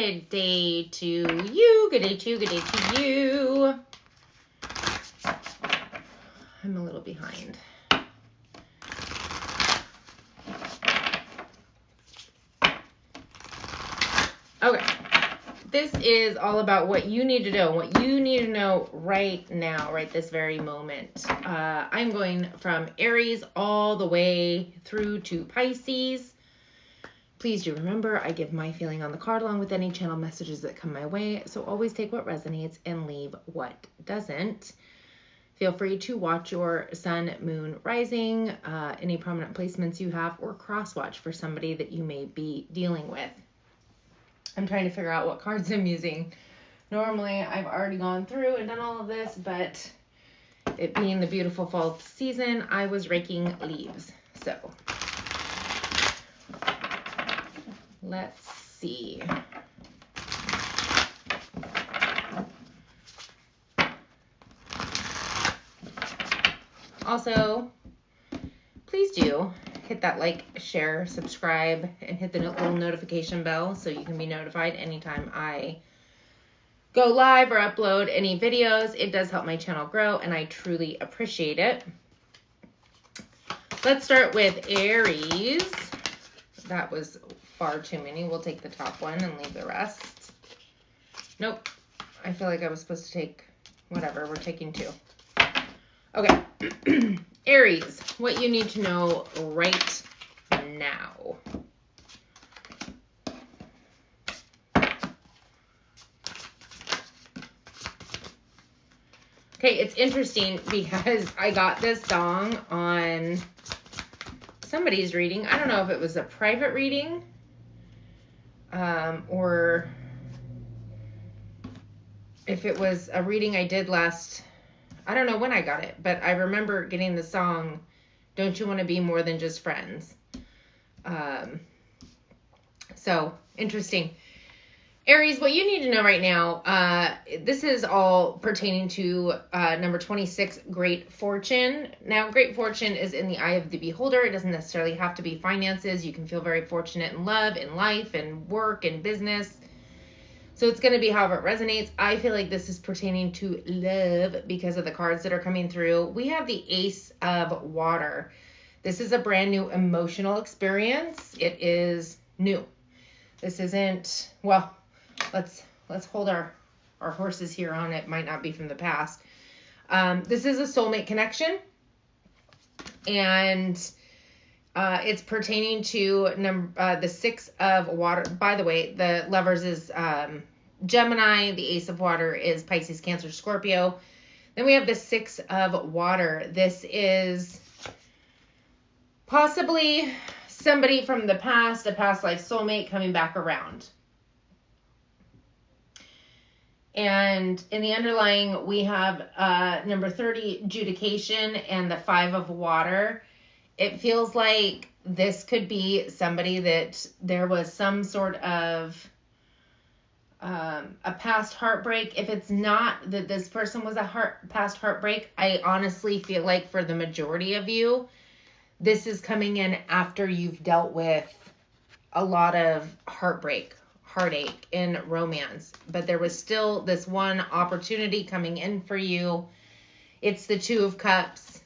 good day to you. Good day to you. Good day to you. I'm a little behind. Okay. This is all about what you need to know, what you need to know right now, right this very moment. I'm going from Aries all the way through to Pisces. Please do remember, I give my feeling on the card along with any channel messages that come my way. So always take what resonates and leave what doesn't. Feel free to watch your sun, moon, rising, any prominent placements you have, or cross-watch for somebody that you may be dealing with. I'm trying to figure out what cards I'm using. Normally, I've already gone through and done all of this, but it being the beautiful fall season, I was raking leaves. So, let's see. Also, please do hit that like, share, subscribe, and hit the little notification bell so you can be notified anytime I go live or upload any videos. It does help my channel grow, and I truly appreciate it. Let's start with Aries. That was far too many. We'll take the top one and leave the rest. Nope. I feel like I was supposed to take whatever. We're taking two. Okay. Aries, what you need to know right now. Okay, it's interesting because I got this song on somebody's reading. I don't know if it was a private reading or if it was a reading I did last, I don't know when I got it, but I remember getting the song, Don't You Want to Be More Than Just Friends? So, interesting. Aries, what you need to know right now, this is all pertaining to number 26, Great Fortune. Now, Great Fortune is in the eye of the beholder. It doesn't necessarily have to be finances. You can feel very fortunate in love, in life, in work, in business. So it's going to be however it resonates. I feel like this is pertaining to love because of the cards that are coming through. We have the Ace of Water. This is a brand new emotional experience. It is new. This isn't, well, let's hold our horses here on it. Might not be from the past. This is a soulmate connection. And it's pertaining to the Six of Water. By the way, the Lovers is Gemini. The Ace of Water is Pisces, Cancer, Scorpio. Then we have the Six of Water. This is possibly somebody from the past, a past life soulmate coming back around. And in the underlying, we have number 30, Adjudication, and the Five of Water. It feels like this could be somebody that there was some sort of a past heartbreak. If it's not that this person was a past heartbreak, I honestly feel like for the majority of you, this is coming in after you've dealt with a lot of heartbreak, heartache in romance. But there was still this one opportunity coming in for you. It's the Two of Cups.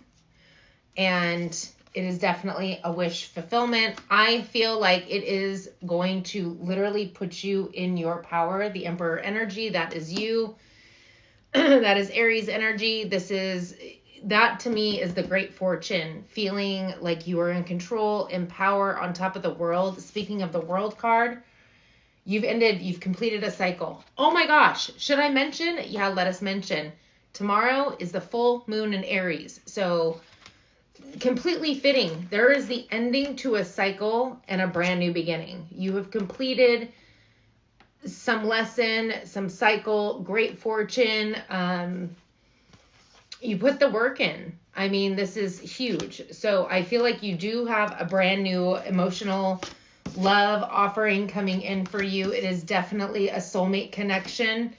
And it is definitely a wish fulfillment. I feel like it is going to literally put you in your power. The Emperor energy, that is you. That is Aries energy. That to me is the Great Fortune. Feeling like you are in control, in power, on top of the world. Speaking of the World card, you've completed a cycle. Oh my gosh, should I mention? Yeah, let us mention. Tomorrow is the full moon in Aries. So completely fitting. There is the ending to a cycle and a brand new beginning. You have completed some lesson, some cycle, Great Fortune. You put the work in. I mean, this is huge. So I feel like you do have a brand new emotional love offering coming in for you. It is definitely a soulmate connection.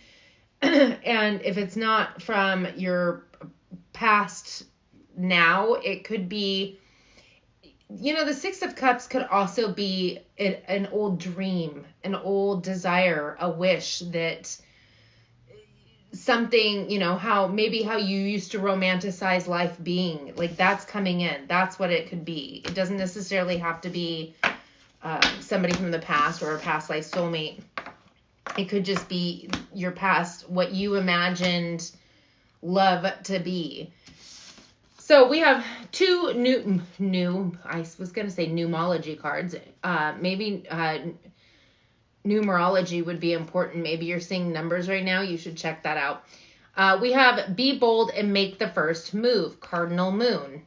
And if it's not from your past now, it could be you know, the Six of Cups could also be an old dream, an old desire, a wish that something, you know, how you used to romanticize life being, like that's coming in. That's what it could be. It doesn't necessarily have to be somebody from the past or a past life soulmate. It could just be your past, what you imagined love to be. So we have two I was going to say numerology cards. Maybe numerology would be important. Maybe you're seeing numbers right now. You should check that out. We have be bold and make the first move, cardinal moon.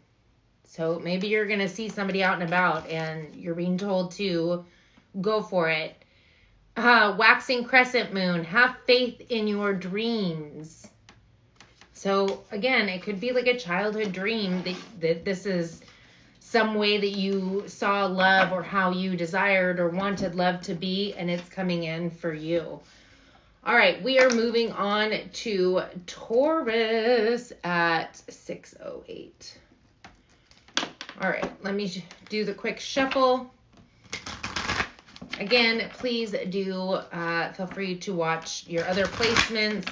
So maybe you're going to see somebody out and about and you're being told to go for it. Waxing crescent moon, have faith in your dreams. So again, it could be like a childhood dream that this is some way that you saw love or how you desired or wanted love to be, and it's coming in for you. All right, we are moving on to Taurus at 6:08. All right, let me do the quick shuffle. Again, please do feel free to watch your other placements.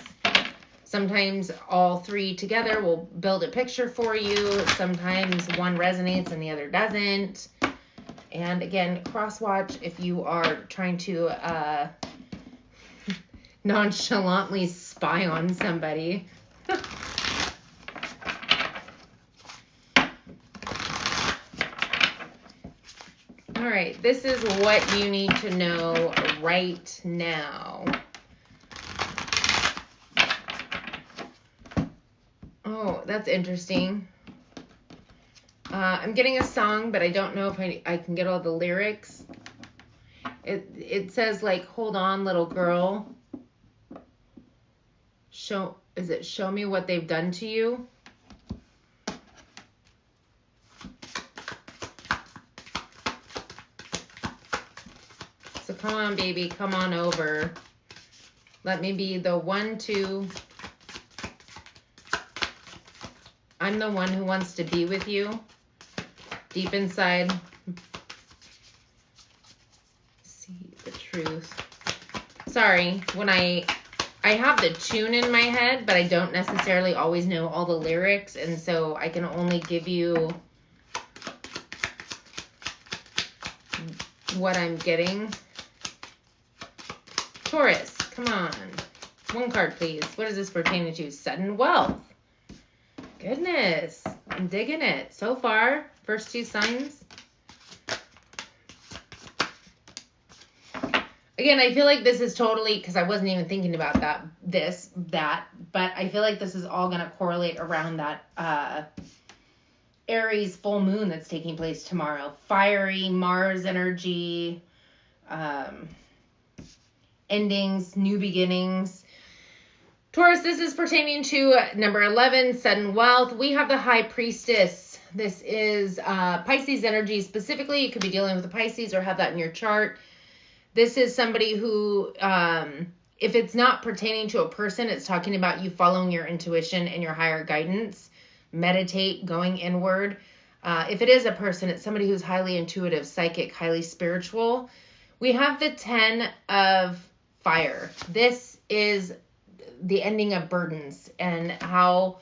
Sometimes all three together will build a picture for you. Sometimes one resonates and the other doesn't. And again, cross-watch if you are trying to nonchalantly spy on somebody. All right, this is what you need to know right now. Oh, that's interesting. I'm getting a song, but I don't know if I can get all the lyrics. It says like, hold on, little girl. Show me what they've done to you? So come on, baby, come on over. Let me be the one to... I'm the one who wants to be with you. Deep inside. See the truth. Sorry, when I have the tune in my head, but I don't necessarily always know all the lyrics, and so I can only give you what I'm getting. Taurus, come on. One card, please. What is this pertaining to? Sudden wealth. Goodness, I'm digging it. So far, first two signs. Again, I feel like this is totally, because I wasn't even thinking about that, but I feel like this is all going to correlate around that Aries full moon that's taking place tomorrow. Fiery Mars energy, endings, new beginnings. Taurus, this is pertaining to number 11, sudden wealth. We have the High Priestess. This is Pisces energy specifically. You could be dealing with the Pisces or have that in your chart. This is somebody who, if it's not pertaining to a person, it's talking about you following your intuition and your higher guidance. Meditate, going inward. If it is a person, it's somebody who's highly intuitive, psychic, highly spiritual. We have the 10 of fire. This is the ending of burdens and how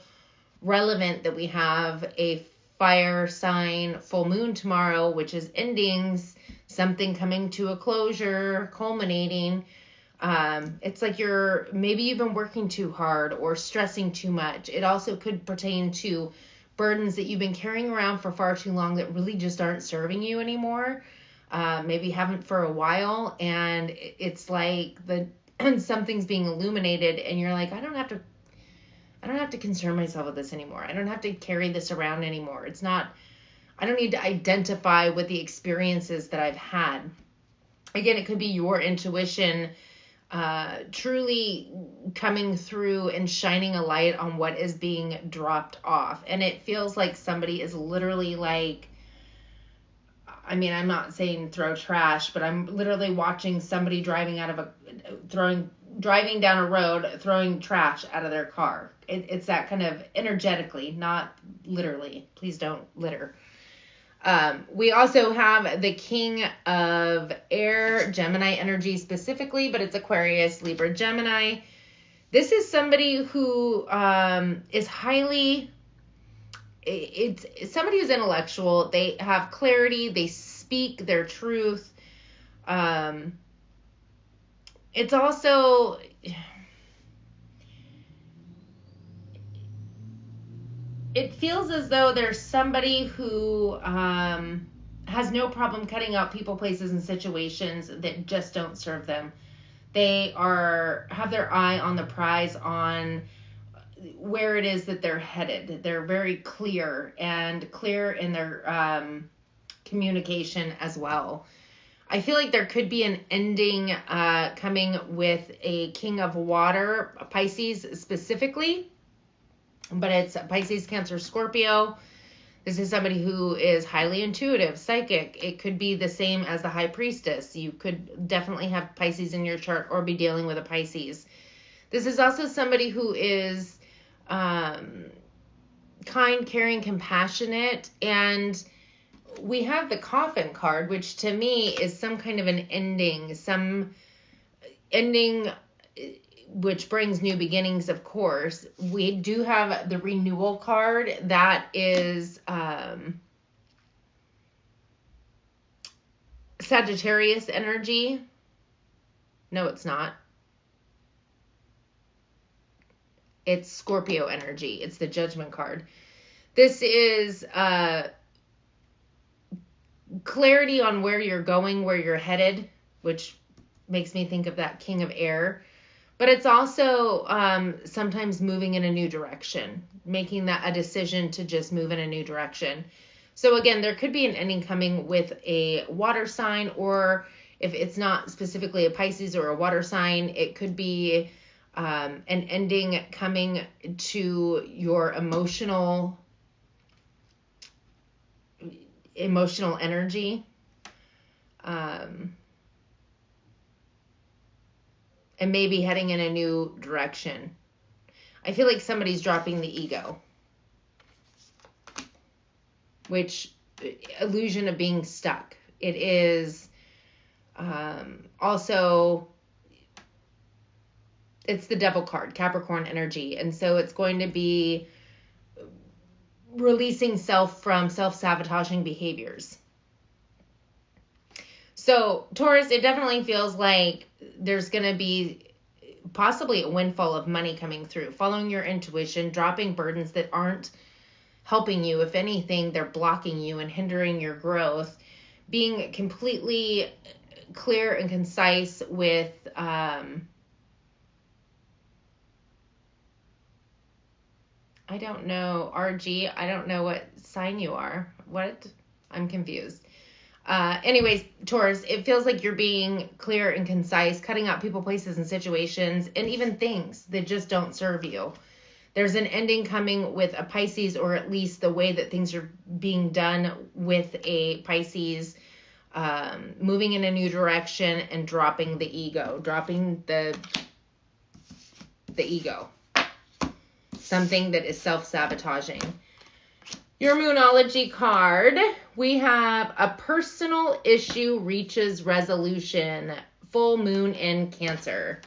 relevant that we have a fire sign full moon tomorrow, which is endings, something coming to a closure, culminating. It's like maybe you've been working too hard or stressing too much. It also could pertain to burdens that you've been carrying around for far too long that really just aren't serving you anymore. Maybe haven't for a while, and it's like something's being illuminated and you're like, I don't have to concern myself with this anymore. I don't have to carry this around anymore. I don't need to identify with the experiences that I've had. Again, it could be your intuition truly coming through and shining a light on what is being dropped off. And it feels like somebody is literally like, I mean, I'm not saying throw trash, but I'm literally watching somebody driving down a road, throwing trash out of their car. It's that kind of energetically, not literally. Please don't litter. We also have the king of air, Gemini energy specifically, but it's Aquarius, Libra, Gemini. This is somebody who is highly, it's somebody who's intellectual. They have clarity. They speak their truth. It's also, it feels as though there's somebody who has no problem cutting out people, places, and situations that just don't serve them. They have their eye on the prize, on where it is that they're headed. They're very clear in their communication as well. I feel like there could be an ending coming with a king of water, Pisces specifically, but it's Pisces, Cancer, Scorpio. This is somebody who is highly intuitive, psychic. It could be the same as the high priestess. You could definitely have Pisces in your chart or be dealing with a Pisces. This is also somebody who is kind, caring, compassionate, and we have the coffin card, which to me is some kind of an ending, which brings new beginnings, of course. We do have the renewal card. That is Sagittarius energy. No, it's not. It's Scorpio energy. It's the Judgment card. This is clarity on where you're going, where you're headed, which makes me think of that king of air. But it's also sometimes moving in a new direction, making a decision to just move in a new direction. So again, there could be an ending coming with a water sign, or if it's not specifically a Pisces or a water sign, it could be an ending coming to your emotional energy. And maybe heading in a new direction. I feel like somebody's dropping the ego, which illusion of being stuck. It is also, it's the Devil card, Capricorn energy. And so it's going to be releasing self from self-sabotaging behaviors. So, Taurus, it definitely feels like there's going to be possibly a windfall of money coming through. Following your intuition, dropping burdens that aren't helping you. If anything, they're blocking you and hindering your growth. Being completely clear and concise with I don't know, RG. I don't know what sign you are. What? I'm confused. Anyways, Taurus, it feels like you're being clear and concise, cutting out people, places, and situations, and even things that just don't serve you. There's an ending coming with a Pisces, or at least the way that things are being done with a Pisces, moving in a new direction and dropping the ego, dropping the ego. Something that is self-sabotaging. Your Moonology card, we have a personal issue reaches resolution. Full moon in Cancer.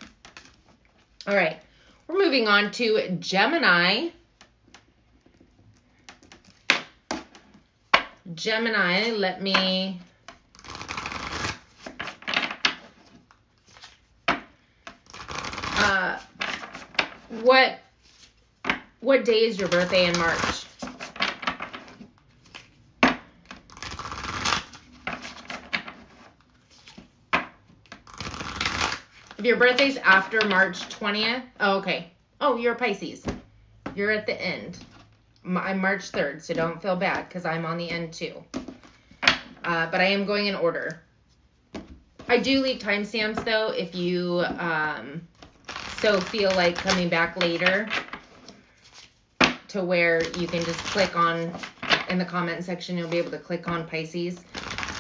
All right, we're moving on to Gemini. Gemini, let me... What day is your birthday in March? If your birthday's after March 20th, oh, okay. Oh, you're a Pisces. You're at the end. I'm March 3rd, so don't feel bad because I'm on the end too. But I am going in order. I do leave timestamps though if you so feel like coming back later, to where you can just click on, in the comment section, you'll be able to click on Pisces.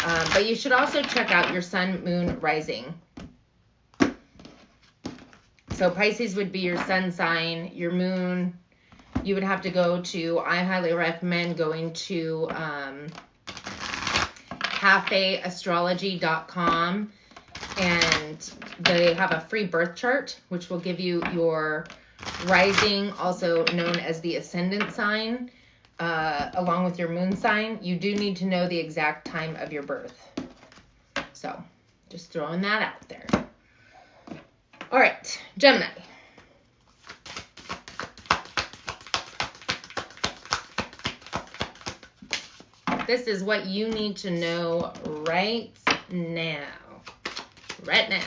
But you should also check out your sun, moon, rising. So Pisces would be your sun sign. Your moon, you would have to go to, I highly recommend going to cafeastrology.com, and they have a free birth chart, which will give you your rising, also known as the ascendant sign, along with your moon sign. You do need to know the exact time of your birth. So just throwing that out there. All right, Gemini. This is what you need to know right now. Right now.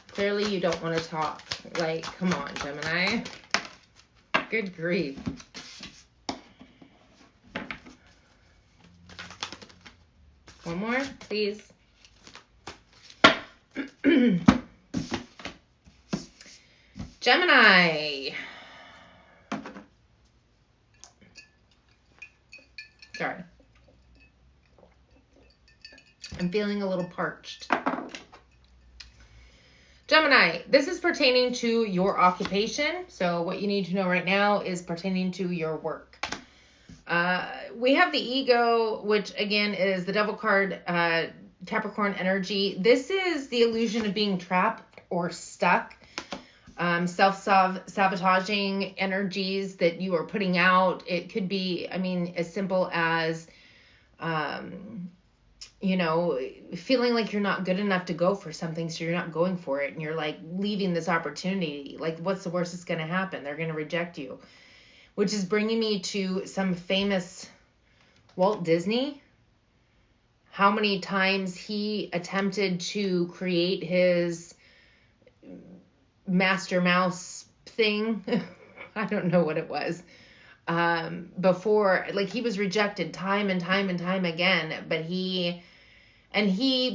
Clearly you don't want to talk. Like, come on, Gemini. Good grief. One more, please. Gemini. Sorry. I'm feeling a little parched. Gemini, this is pertaining to your occupation. So what you need to know right now is pertaining to your work. We have the ego, which again is the devil card, Capricorn energy. This is the illusion of being trapped or stuck. Self-sabotaging energies that you are putting out. It could be, I mean, as simple as, you know, feeling like you're not good enough to go for something, so you're not going for it, and you're like leaving this opportunity. Like, what's the worst that's going to happen? They're going to reject you. Which is bringing me to some famous Walt Disney. How many times he attempted to create his Master Mouse thing. I don't know what it was. Before, like, he was rejected time and time and time again, but he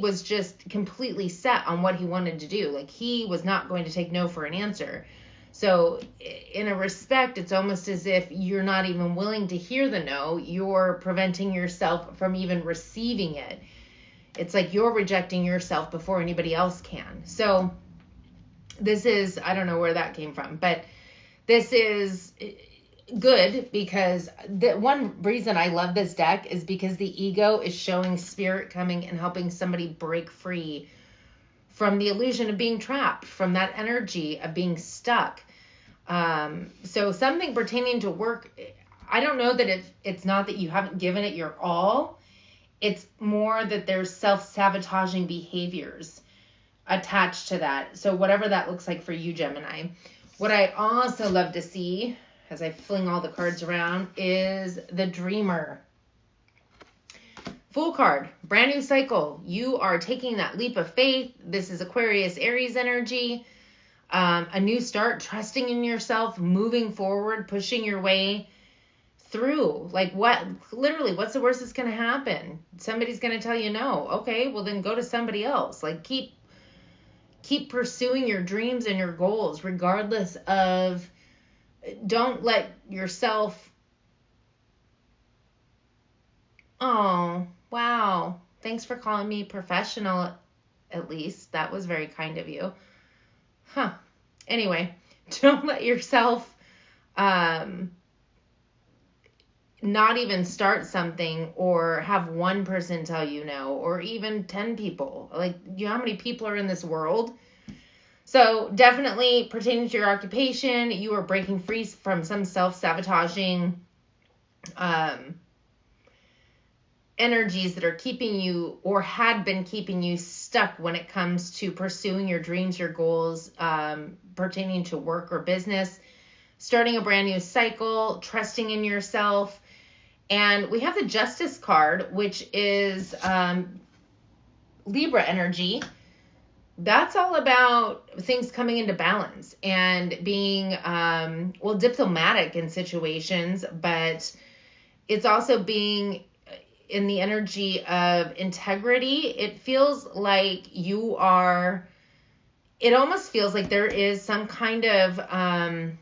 was just completely set on what he wanted to do. Like, he was not going to take no for an answer. So in a respect, it's almost as if you're not even willing to hear the no. You're preventing yourself from even receiving it. It's like you're rejecting yourself before anybody else can. So this is, I don't know where that came from, but this is good because the one reason I love this deck is because the ego is showing spirit coming and helping somebody break free from the illusion of being trapped, from that energy of being stuck. So something pertaining to work, I don't know that it's not that you haven't given it your all. It's more that there's self-sabotaging behaviors attached to that. So whatever that looks like for you, Gemini. What I also love to see, as I fling all the cards around, is the Dreamer. Fool card, brand new cycle. You are taking that leap of faith. This is Aquarius, Aries energy. A new start, trusting in yourself, moving forward, pushing your way through. Like, literally, what's the worst that's going to happen? Somebody's going to tell you no. Okay, well then go to somebody else. Like, keep pursuing your dreams and your goals, regardless of, don't let yourself, oh, wow. Thanks for calling me professional, at least. That was very kind of you. Huh. Anyway, don't let yourself not even start something or have one person tell you no, or even 10 people. Like, you know how many people are in this world? So definitely pertaining to your occupation, you are breaking free from some self-sabotaging energies that are keeping you or had been keeping you stuck when it comes to pursuing your dreams, your goals, pertaining to work or business, starting a brand new cycle, trusting in yourself. And we have the Justice card, which is Libra energy. That's all about things coming into balance and being, diplomatic in situations, but it's also being in the energy of integrity. It feels like it almost feels like there is some kind of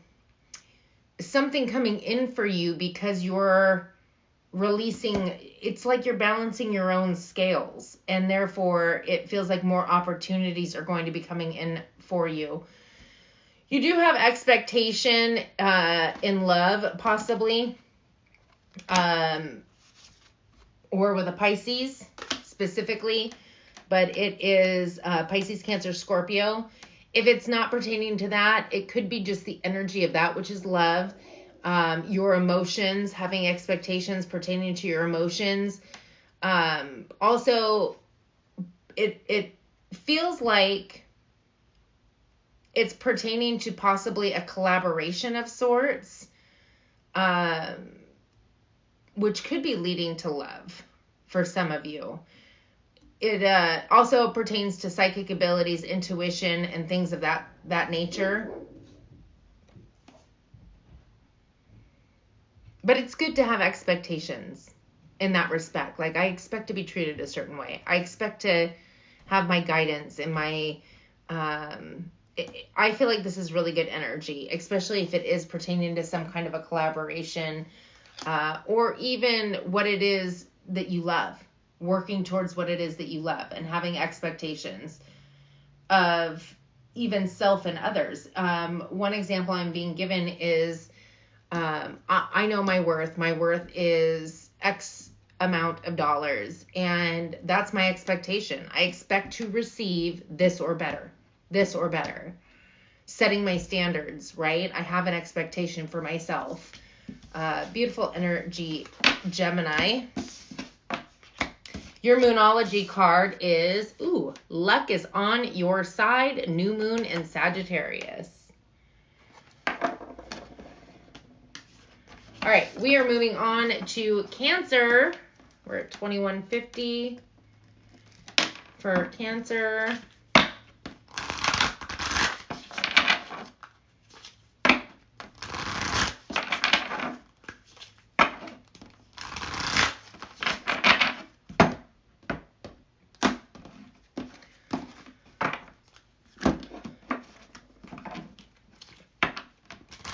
something coming in for you because you're releasing, it's like you're balancing your own scales, and therefore it feels like more opportunities are going to be coming in for you. You do have expectation in love, possibly, or with a Pisces specifically, but it is Pisces, Cancer, Scorpio. If it's not pertaining to that, it could be just the energy of that, which is love, your emotions, having expectations pertaining to your emotions. Also, it feels like it's pertaining to possibly a collaboration of sorts, which could be leading to love for some of you. It also pertains to psychic abilities, intuition, and things of that nature. But it's good to have expectations in that respect. Like, I expect to be treated a certain way. I expect to have my guidance and my... I feel like this is really good energy, especially if it is pertaining to some kind of a collaboration, or even what it is that you love, working towards what it is that you love, and having expectations of even self and others. One example I'm being given is, I know my worth. My worth is X amount of dollars, and that's my expectation. I expect to receive this or better. This or better. Setting my standards, right? I have an expectation for myself. Beautiful energy, Gemini. Your Moonology card is, luck is on your side, new moon in Sagittarius. All right, we are moving on to Cancer. We're at 2150 for Cancer.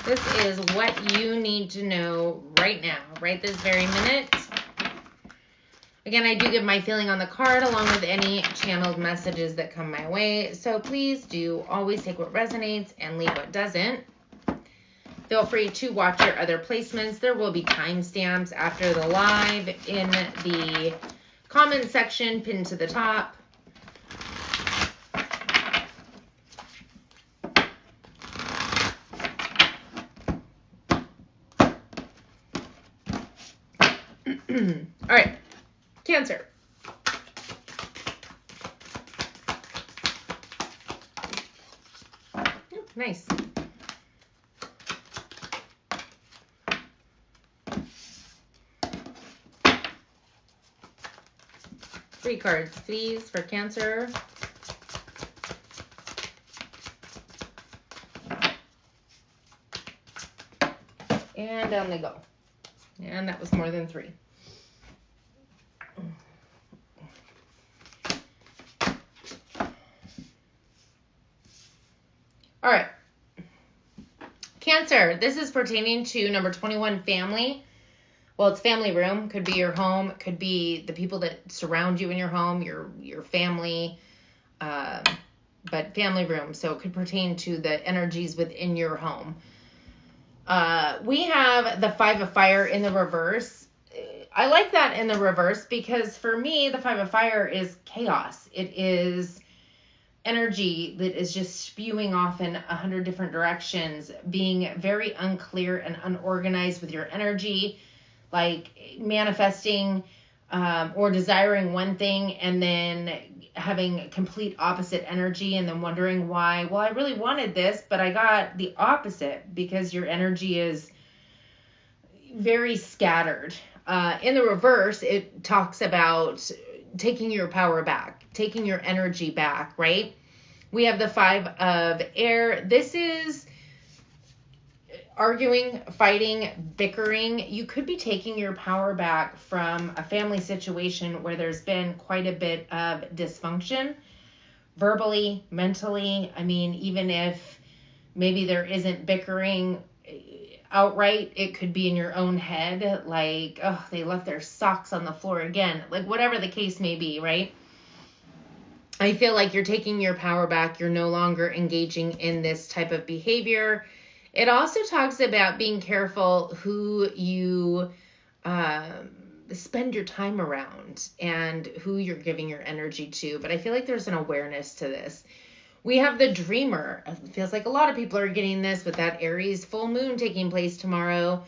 This is what you need to know right now, right this very minute. Again, I do give my feeling on the card along with any channeled messages that come my way. So please do always take what resonates and leave what doesn't. Feel free to watch your other placements. There will be timestamps after the live in the comment section pinned to the top. All right, Cancer. Nice. Three cards, please, for Cancer. And down they go. And that was more than three. All right. Cancer, this is pertaining to number 21, family. Well, it's family room. Could be your home. Could be the people that surround you in your home, your family, but family room. So it could pertain to the energies within your home. We have the Five of Fire in the reverse. I like that in the reverse because for me, the Five of Fire is chaos. It is energy that is just spewing off in 100 different directions, being very unclear and unorganized with your energy, like manifesting or desiring one thing and then having complete opposite energy and then wondering why, well, I really wanted this, but I got the opposite because your energy is very scattered. In the reverse, it talks about taking your power back, taking your energy back, right? We have the Five of Air. This is arguing, fighting, bickering. You could be taking your power back from a family situation where there's been quite a bit of dysfunction, verbally, mentally. I mean, even if maybe there isn't bickering, outright. It could be in your own head, like, oh, they left their socks on the floor again. Like, whatever the case may be, right? I feel like you're taking your power back. You're no longer engaging in this type of behavior. It also talks about being careful who you spend your time around and who you're giving your energy to. But I feel like there's an awareness to this. We have the dreamer. It feels like a lot of people are getting this with that Aries full moon taking place tomorrow.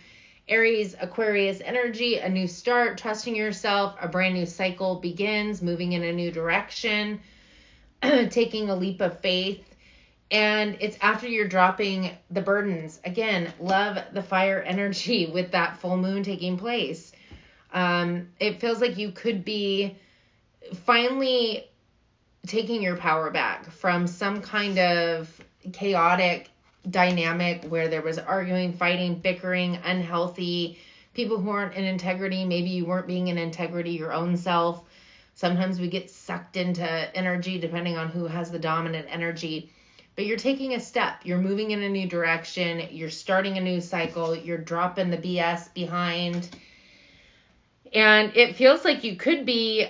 Aries, Aquarius energy, a new start, trusting yourself, a brand new cycle begins, moving in a new direction, taking a leap of faith. And it's after you're dropping the burdens. Again, love the fire energy with that full moon taking place. It feels like you could be finally taking your power back from some kind of chaotic dynamic where there was arguing, fighting, bickering, unhealthy, people who aren't in integrity. Maybe you weren't being in integrity your own self. Sometimes we get sucked into energy depending on who has the dominant energy. But you're taking a step. You're moving in a new direction. You're starting a new cycle. You're dropping the BS behind. And it feels like you could be,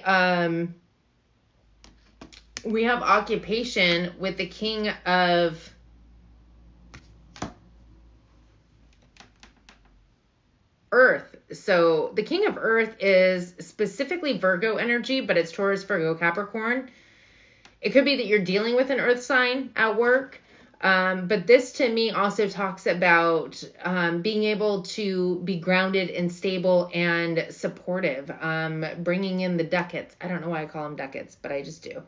we have occupation with the King of Earth. So the King of Earth is specifically Virgo energy, but it's Taurus, Virgo, Capricorn. It could be that you're dealing with an earth sign at work. But this to me also talks about being able to be grounded and stable and supportive, bringing in the ducats. I don't know why I call them ducats, but I just do.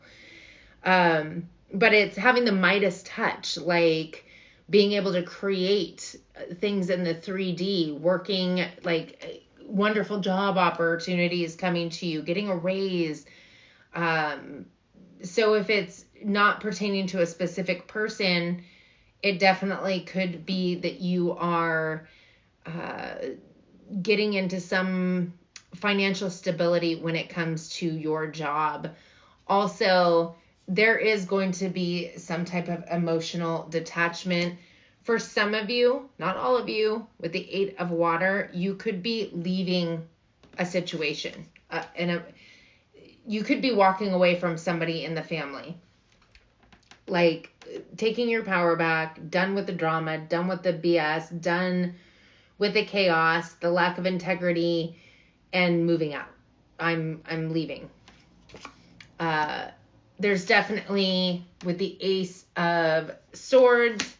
But it's having the Midas touch, like being able to create things in the 3D, working like wonderful job opportunities coming to you, getting a raise. So if it's not pertaining to a specific person, it definitely could be that you are getting into some financial stability when it comes to your job. Also, there is going to be some type of emotional detachment. For some of you, not all of you, with the 8 of water, you could be leaving a situation. You could be walking away from somebody in the family. Like taking your power back, done with the drama, done with the BS, done with the chaos, the lack of integrity, and moving out. I'm leaving. There's definitely, with the Ace of Swords,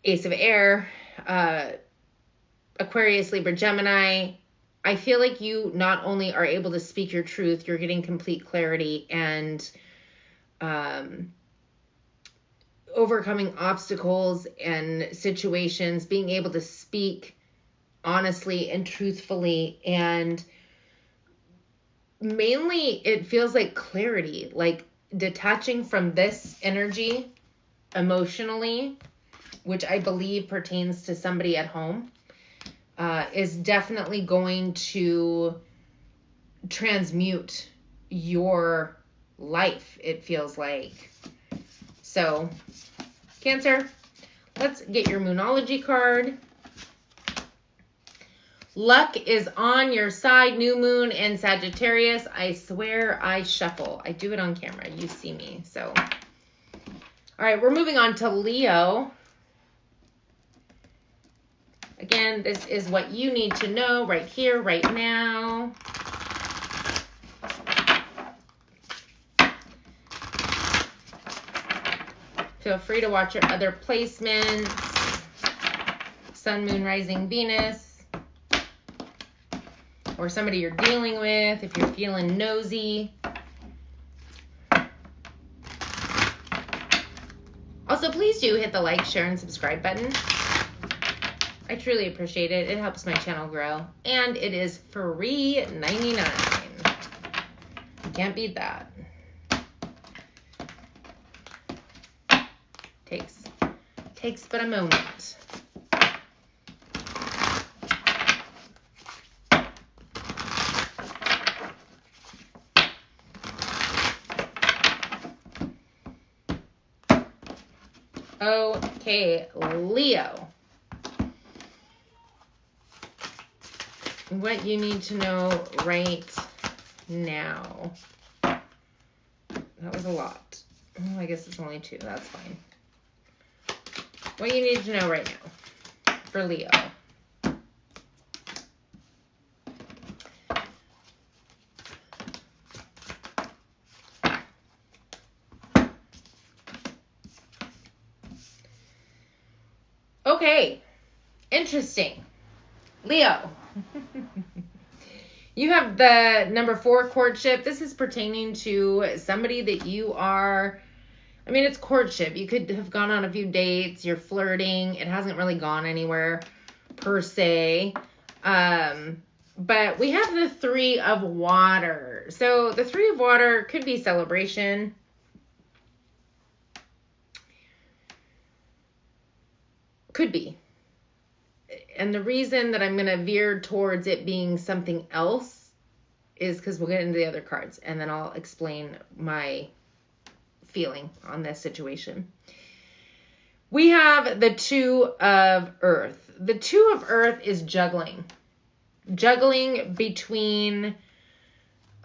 Ace of Air, Aquarius, Libra, Gemini, I feel like you not only are able to speak your truth, you're getting complete clarity and overcoming obstacles and situations, being able to speak honestly and truthfully, and mainly it feels like clarity, like detaching from this energy emotionally, which I believe pertains to somebody at home, is definitely going to transmute your life, it feels like. So, Cancer, let's get your Moonology card. Luck is on your side. New moon in Sagittarius. I swear I shuffle. I do it on camera. You see me. So, all right, we're moving on to Leo. Again, this is what you need to know right here, right now. Feel free to watch your other placements. Sun, Moon, Rising, Venus. Or somebody you're dealing with if you're feeling nosy. Also, please do hit the like, share, and subscribe button. I truly appreciate it. It helps my channel grow. And it is free $99. You can't beat that. Takes but a moment. Okay, Leo. what you need to know right now. That was a lot. Oh, I guess it's only 2. That's fine. What you need to know right now for Leo. Okay, interesting. Leo. You have the number 4, courtship. This is pertaining to somebody that you are, I mean, it's courtship. You could have gone on a few dates. You're flirting. It hasn't really gone anywhere per se. But we have the 3 of water. So the 3 of water could be celebration. Could be. And the reason that I'm going to veer towards it being something else is because we'll get into the other cards and then I'll explain my feeling on this situation. We have the 2 of earth. The 2 of earth is juggling. Juggling between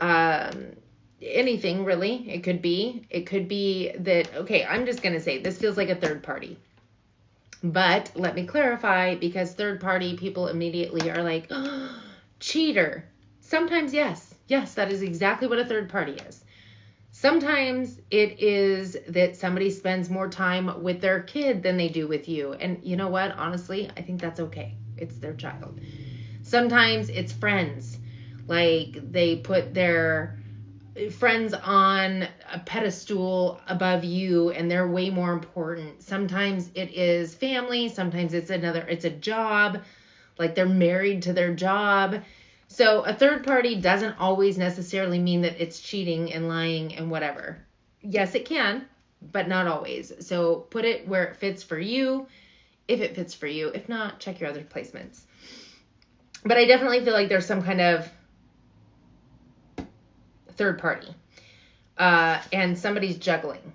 anything, really. It could be that, okay, I'm just going to say this feels like a third party. But let me clarify, because third party people immediately are like, oh, cheater. Sometimes, yes. Yes, that is exactly what a third party is. Sometimes it is that somebody spends more time with their kid than they do with you. And you know what? Honestly, I think that's okay. It's their child. Sometimes it's friends. Like they put their friends on a pedestal above you and they're way more important. Sometimes it is family. Sometimes it's a job. Like they're married to their job. So a third party doesn't always necessarily mean that it's cheating and lying and whatever. Yes, it can, but not always. So put it where it fits for you, if it fits for you. If not, check your other placements. But I definitely feel like there's some kind of third party. And somebody's juggling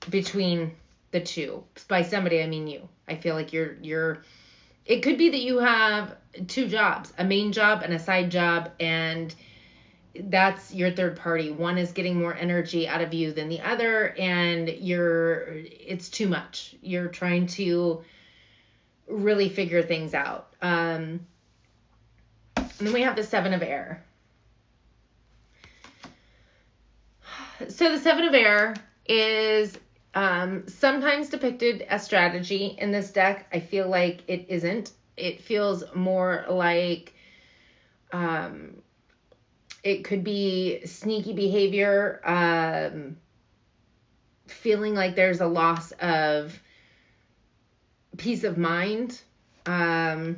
between the 2. By somebody, I mean you. I feel like it could be that you have 2 jobs, a main job and a side job, and that's your third party. One is getting more energy out of you than the other, and it's too much. You're trying to really figure things out. And then we have the 7 of air. So the 7 of air is sometimes depicted as strategy. In this deck, I feel like it isn't. It feels more like it could be sneaky behavior, feeling like there's a loss of peace of mind. I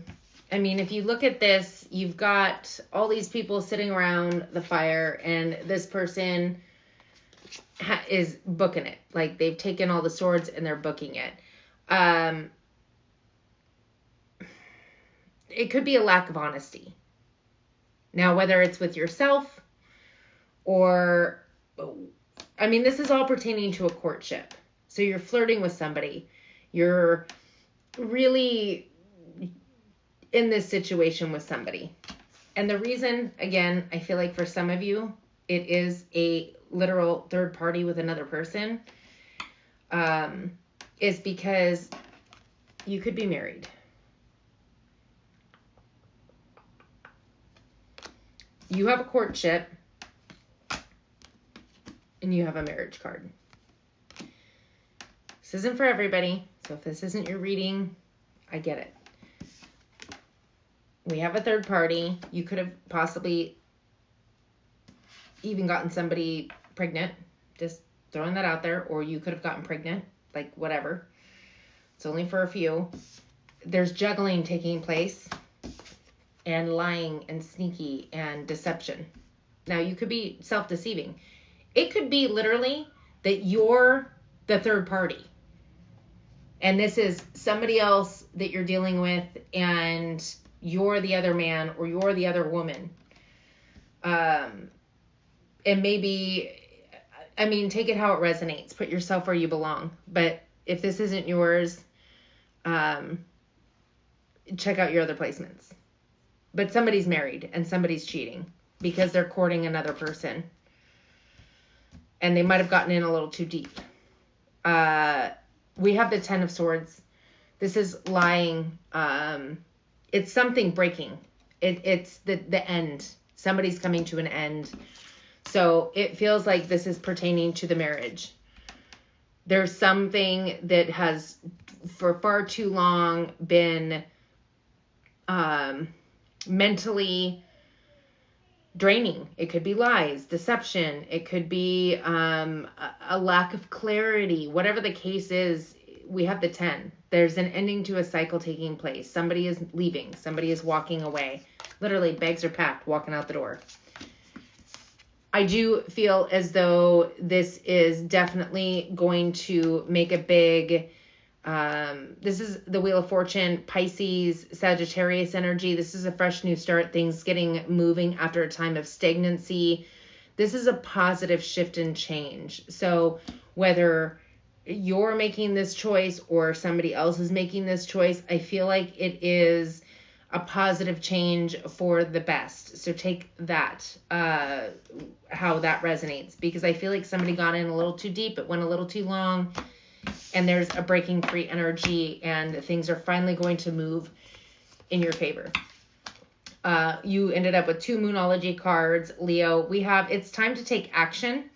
mean, if you look at this, you've got all these people sitting around the fire and this person is booking it. Like they've taken all the swords and they're booking it. It could be a lack of honesty. Now, whether it's with yourself or, I mean, this is all pertaining to a courtship. So you're flirting with somebody. You're really in this situation with somebody. And the reason, again, I feel like for some of you, it is a literal third party with another person, is because you could be married. You have a courtship and you have a marriage card. This isn't for everybody. So if this isn't your reading, I get it. We have a third party. You could have possibly even gotten somebody pregnant. Just throwing that out there. Or you could have gotten pregnant. Like, whatever. It's only for a few. There's juggling taking place. And lying and sneaky and deception. Now, you could be self-deceiving. It could be literally that you're the third party. And this is somebody else that you're dealing with, and you're the other man or you're the other woman. And maybe, I mean, take it how it resonates. Put yourself where you belong. But if this isn't yours, check out your other placements. But somebody's married and somebody's cheating because they're courting another person. And they might have gotten in a little too deep. We have the 10 of Swords. This is lying. It's something breaking. It's the end. Somebody's coming to an end. So it feels like this is pertaining to the marriage. There's something that has for far too long been mentally draining. It could be lies, deception. It could be a lack of clarity. Whatever the case is, we have the 10. There's an ending to a cycle taking place. Somebody is leaving. Somebody is walking away. Literally, bags are packed, walking out the door. I do feel as though this is definitely going to make a big... this is the Wheel of Fortune, Pisces, Sagittarius energy. This is a fresh new start, things getting moving after a time of stagnancy. This is a positive shift and change. So whether you're making this choice or somebody else is making this choice, I feel like it is a positive change for the best. So take that, how that resonates, because I feel like somebody got in a little too deep. It went a little too long. And there's a breaking free energy, and things are finally going to move in your favor. You ended up with 2 Moonology cards, Leo. We have, it's time to take action,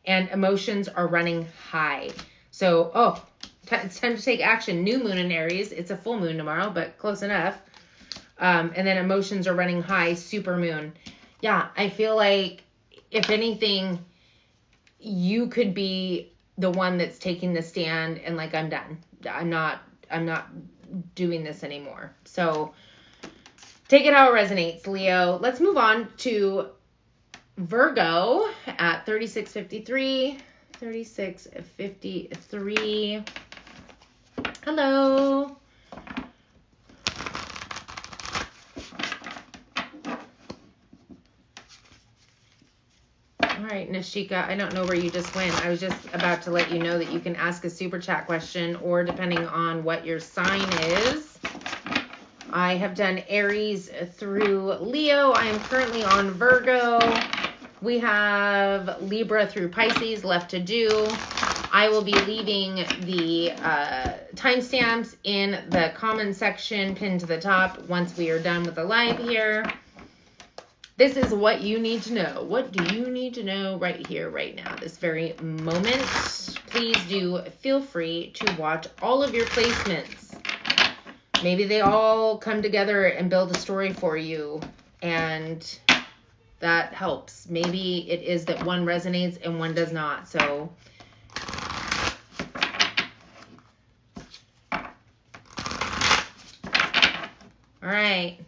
and emotions are running high. So, it's time to take action. New moon in Aries. It's a full moon tomorrow, but close enough. And then emotions are running high, super moon. Yeah, I feel like, if anything, you could be the one that's taking the stand and like, I'm done. I'm not doing this anymore. So take it how it resonates, Leo. Let's move on to Virgo at 3653. 3653. Hello. All right, Nashika, I don't know where you just went. I was just about to let you know that you can ask a super chat question, or depending on what your sign is. I have done Aries through Leo. I am currently on Virgo. We have Libra through Pisces left to do. I will be leaving the timestamps in the comment section pinned to the top once we are done with the live here. This is what you need to know. What do you need to know right here, right now, this very moment? Please do feel free to watch all of your placements. Maybe they all come together and build a story for you, and that helps. Maybe it is that one resonates and one does not. So all right,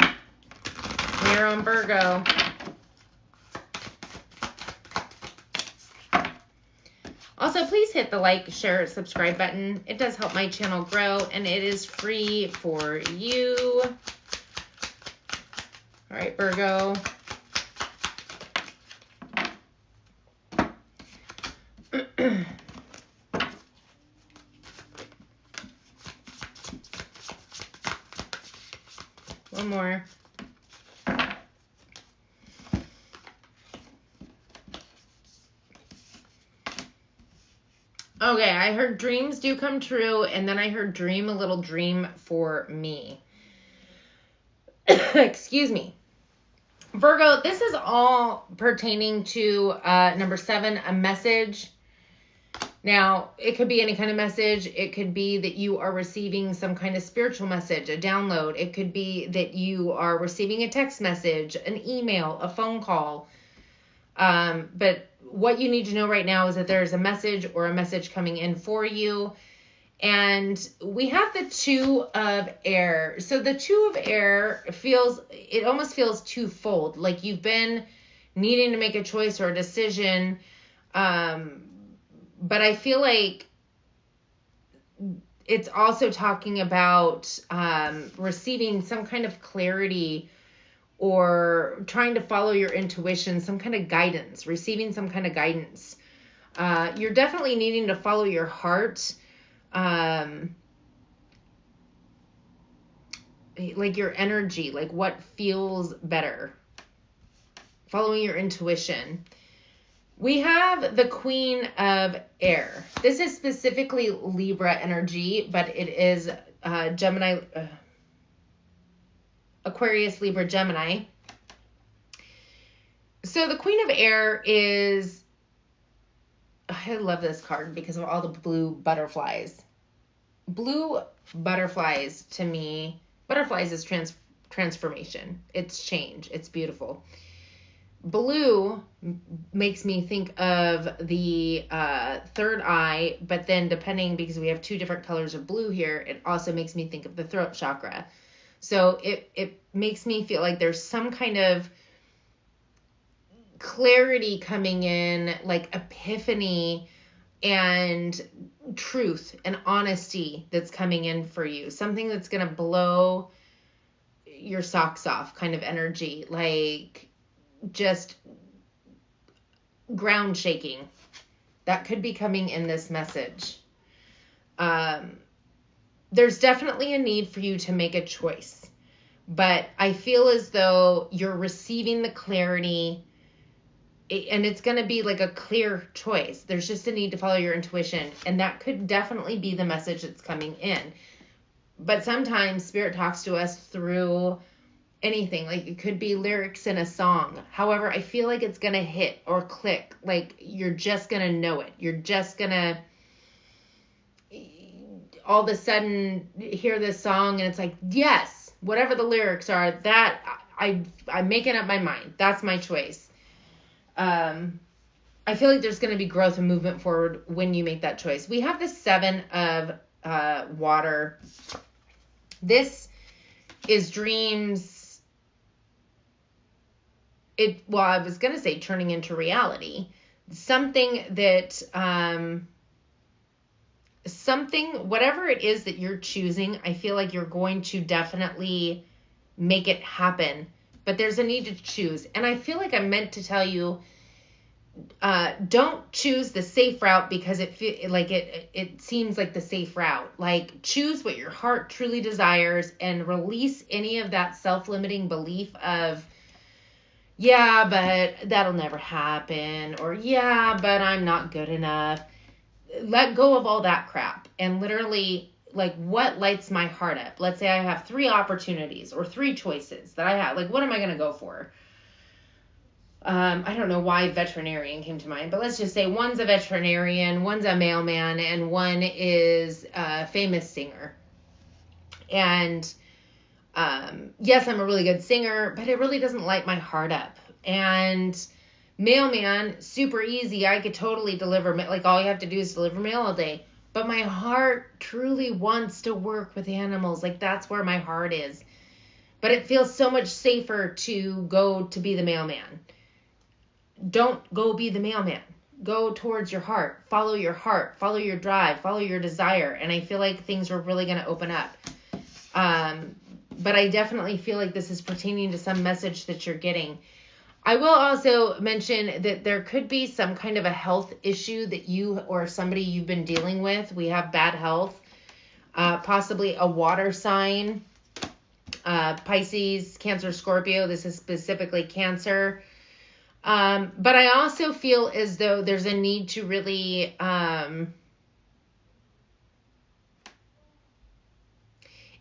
we're on Virgo. Also, please hit the like, share, subscribe button. It does help my channel grow, and it is free for you. All right, Virgo. One more. Okay, I heard dreams do come true, and then I heard dream a little dream for me. Excuse me. Virgo, this is all pertaining to number 7, a message. Now, it could be any kind of message. It could be that you are receiving some kind of spiritual message, a download. It could be that you are receiving a text message, an email, a phone call. But what you need to know right now is that there's a message or a message coming in for you. And we have the 2 of air. So the 2 of air it almost feels twofold. Like you've been needing to make a choice or a decision. But I feel like it's also talking about receiving some kind of clarity, or trying to follow your intuition, some kind of guidance, receiving some kind of guidance. You're definitely needing to follow your heart. like your energy, like what feels better. Following your intuition. We have the Queen of Air. This is specifically Libra energy, but it is Gemini, Aquarius, Libra, Gemini. So the Queen of Air is, I love this card because of all the blue butterflies. Blue butterflies, to me, butterflies is transformation. It's change. It's beautiful. Blue makes me think of the third eye, but then depending, because we have two different colors of blue here, it also makes me think of the throat chakra. So it makes me feel like there's some kind of clarity coming in, like epiphany and truth and honesty that's coming in for you. Something that's going to blow your socks off kind of energy, like just ground shaking. That could be coming in this message. There's definitely a need for you to make a choice, but I feel as though you're receiving the clarity, and it's going to be like a clear choice. There's just a need to follow your intuition, and that could definitely be the message that's coming in. But sometimes Spirit talks to us through anything. Like it could be lyrics in a song. However, I feel like it's going to hit or click. Like you're just going to know it. You're just going to all of a sudden hear this song and it's like, yes, whatever the lyrics are, that I'm making up my mind. That's my choice. I feel like there's going to be growth and movement forward when you make that choice. We have the 7 of water. This is dreams. Well, I was going to say turning into reality. Something that, whatever it is that you're choosing, I feel like you're going to definitely make it happen. But there's a need to choose. And I feel like I'm meant to tell you, don't choose the safe route because it seems like the safe route. Like choose what your heart truly desires and release any of that self-limiting belief of, yeah, but that'll never happen, or yeah, but I'm not good enough. Let go of all that crap and literally, like, what lights my heart up? Let's say I have 3 opportunities or 3 choices that I have. Like, what am I going to go for? I don't know why veterinarian came to mind, but let's just say one's a veterinarian, one's a mailman, and one is a famous singer. And yes, I'm a really good singer, but it really doesn't light my heart up. And mailman, super easy. I could totally deliver, like all you have to do is deliver mail all day. But my heart truly wants to work with animals. Like that's where my heart is. But it feels so much safer to go to be the mailman. Don't go be the mailman. Go towards your heart. Follow your heart. Follow your drive. Follow your desire. And I feel like things are really going to open up. But I definitely feel like this is pertaining to some message that you're getting. I will also mention that there could be some kind of a health issue that you or somebody you've been dealing with. We have bad health, possibly a water sign, Pisces, Cancer, Scorpio. This is specifically Cancer. But I also feel as though there's a need to really,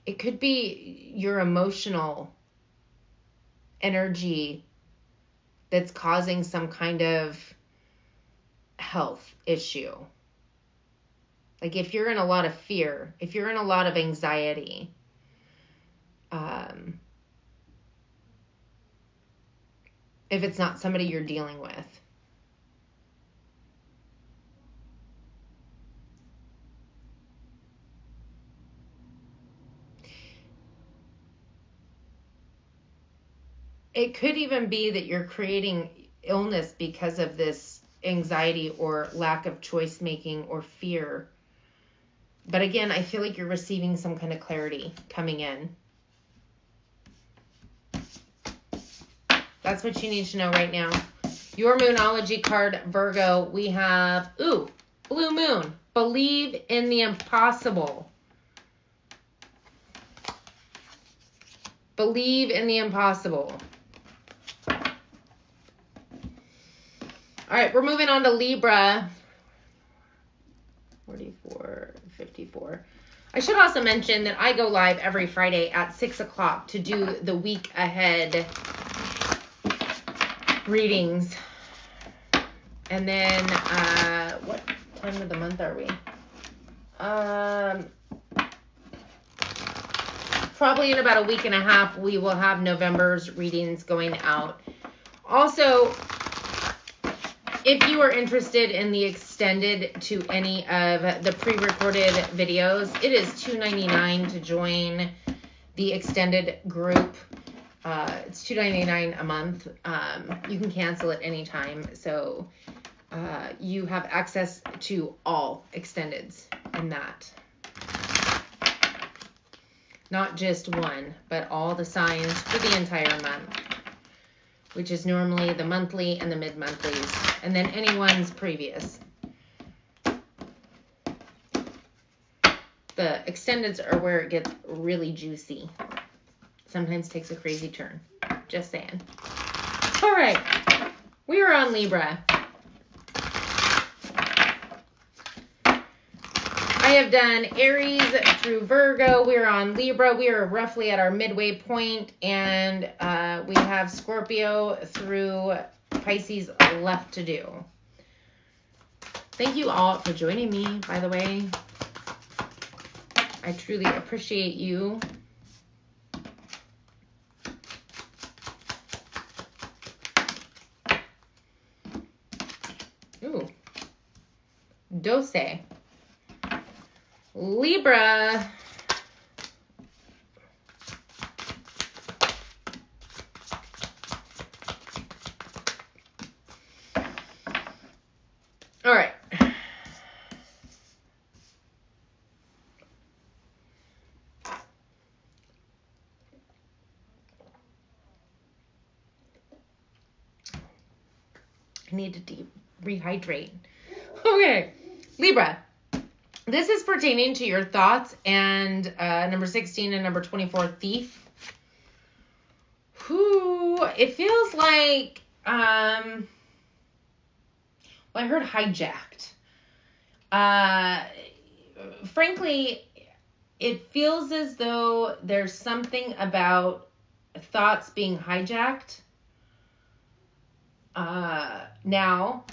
it could be your emotional energy that's causing some kind of health issue. Like if you're in a lot of fear, if you're in a lot of anxiety, if it's not somebody you're dealing with. It could even be that you're creating illness because of this anxiety or lack of choice making or fear. But again, I feel like you're receiving some kind of clarity coming in. That's what you need to know right now. Your Moonology card, Virgo, we have, Blue Moon. Believe in the impossible. Believe in the impossible. All right, we're moving on to Libra. 44, 54. I should also mention that I go live every Friday at 6 o'clock to do the week ahead readings. And then, what time of the month are we? Probably in about a week and a half, we will have November's readings going out. Also, if you are interested in the extended to any of the pre-recorded videos, it is $2.99 to join the extended group. It's $2.99 a month. You can cancel at any time. So you have access to all extendeds in that. Not just one, but all the signs for the entire month, which is normally the monthly and the mid-monthlies, and then anyone's previous. The extendeds are where it gets really juicy. Sometimes takes a crazy turn. Just saying. All right. We are on Libra. I have done Aries through Virgo. We're on Libra. We are roughly at our midway point, and we have Scorpio through Pisces left to do. Thank you all for joining me, by the way. I truly appreciate you. Ooh. Dose. Libra. All right. I need to rehydrate. Okay. Libra. This is pertaining to your thoughts and number 16 and number 24, thief. Whoo, it feels like, well, I heard hijacked. Frankly, it feels as though there's something about thoughts being hijacked. Now,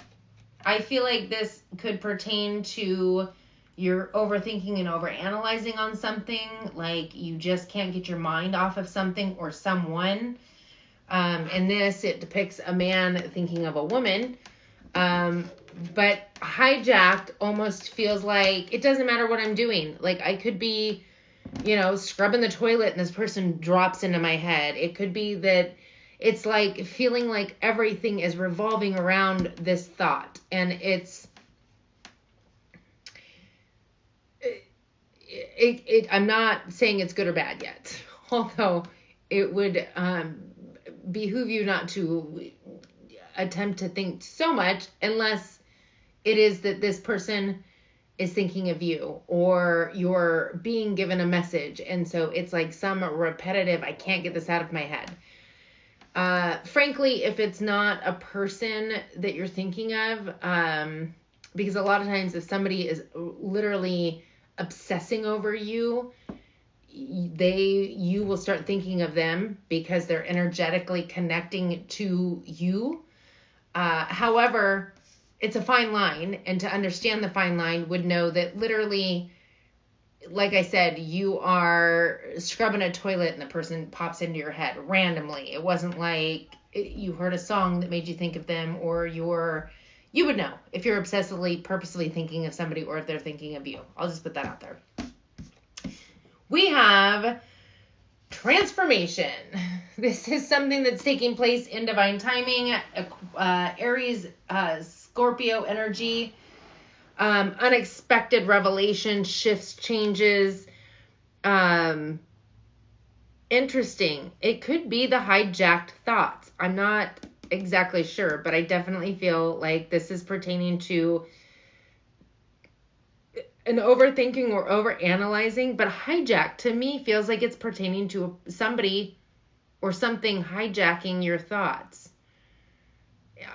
I feel like this could pertain to you're overthinking and overanalyzing on something, like you just can't get your mind off of something or someone. In this, it depicts a man thinking of a woman. But hijacked almost feels like it doesn't matter what I'm doing. Like I could be, scrubbing the toilet and this person drops into my head. It could be that it's like feeling like everything is revolving around this thought. And I'm not saying it's good or bad yet, although it would behoove you not to attempt to think so much unless it is that this person is thinking of you or you're being given a message. And so it's like some repetitive, I can't get this out of my head. Frankly, if it's not a person that you're thinking of, because a lot of times if somebody is literally obsessing over you, you will start thinking of them because they're energetically connecting to you. However, it's a fine line, and to understand the fine line would know that literally, like I said, you are scrubbing a toilet and the person pops into your head randomly. It wasn't like you heard a song that made you think of them, or you would know if you're obsessively, purposely thinking of somebody or if they're thinking of you. I'll just put that out there. We have transformation. This is something that's taking place in divine timing. Aries, Scorpio energy. Unexpected revelation, shifts, changes. Interesting. It could be the hijacked thoughts. I'm not exactly sure, but I definitely feel like this is pertaining to an overthinking or overanalyzing. But hijacked to me feels like it's pertaining to somebody or something hijacking your thoughts.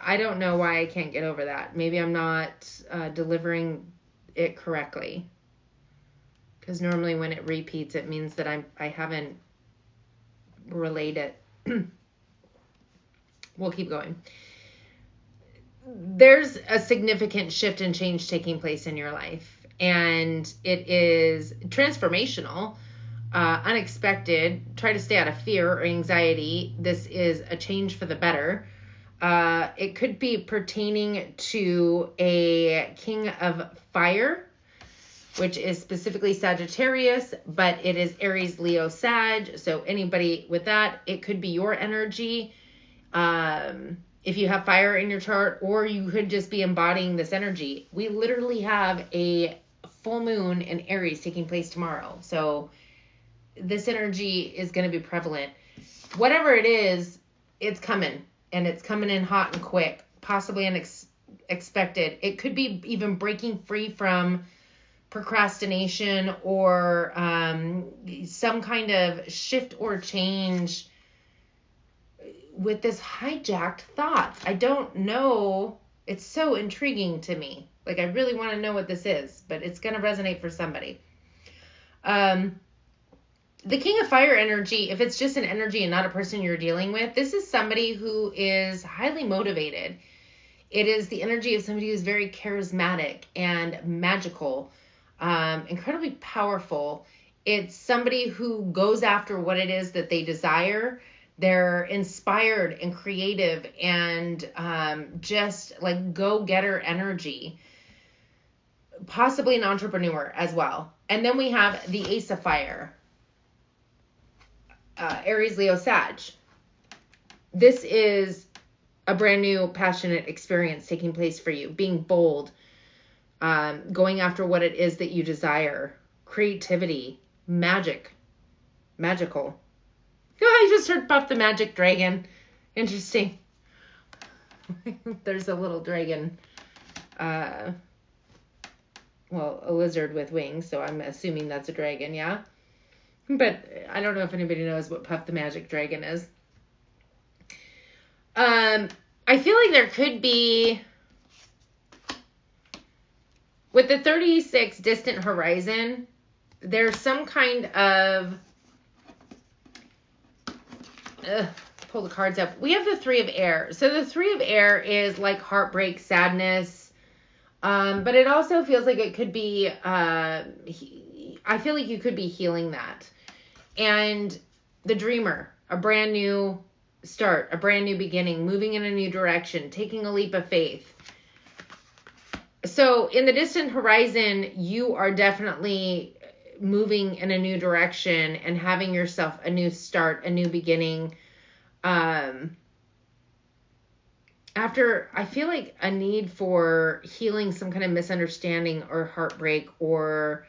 I don't know why I can't get over that. Maybe I'm not delivering it correctly. Because normally when it repeats, it means that I haven't relayed it. We'll keep going. There's a significant shift and change taking place in your life. And it is transformational, unexpected. Try to stay out of fear or anxiety. This is a change for the better. It could be pertaining to a king of fire, which is specifically Sagittarius, but it is Aries, Leo, Sag. So anybody with that, it could be your energy. If you have fire in your chart, or you could just be embodying this energy. We literally have a full moon in Aries taking place tomorrow. So this energy is going to be prevalent. Whatever it is, it's coming. And it's coming in hot and quick, possibly unexpected. It could be even breaking free from procrastination or some kind of shift or change with this hijacked thoughts. I don't know. It's so intriguing to me. Like, I really want to know what this is, but it's going to resonate for somebody. The King of Fire energy, if it's just an energy and not a person you're dealing with, this is somebody who is highly motivated. It is the energy of somebody who's very charismatic and magical, incredibly powerful. It's somebody who goes after what it is that they desire. They're inspired and creative and just like go-getter energy. Possibly an entrepreneur as well. And then we have the Ace of Fire. Aries, Leo, Sag. This is a brand new passionate experience taking place for you. Being bold, going after what it is that you desire. Creativity, magical. Oh, I just heard Puff the Magic Dragon. Interesting. There's a little dragon, a lizard with wings, so I'm assuming that's a dragon, yeah? But I don't know if anybody knows what Puff the Magic Dragon is. I feel like there could be, with the 36 distant horizon, there's some kind of, pull the cards up. We have the Three of Air. So the Three of Air is like heartbreak, sadness, but it also feels like it could be, I feel like you could be healing that. And the Dreamer, a brand new start, a brand new beginning, moving in a new direction, taking a leap of faith. So in the distant horizon, you are definitely moving in a new direction and having yourself a new start, a new beginning. After, I feel like a need for healing some kind of misunderstanding or heartbreak, or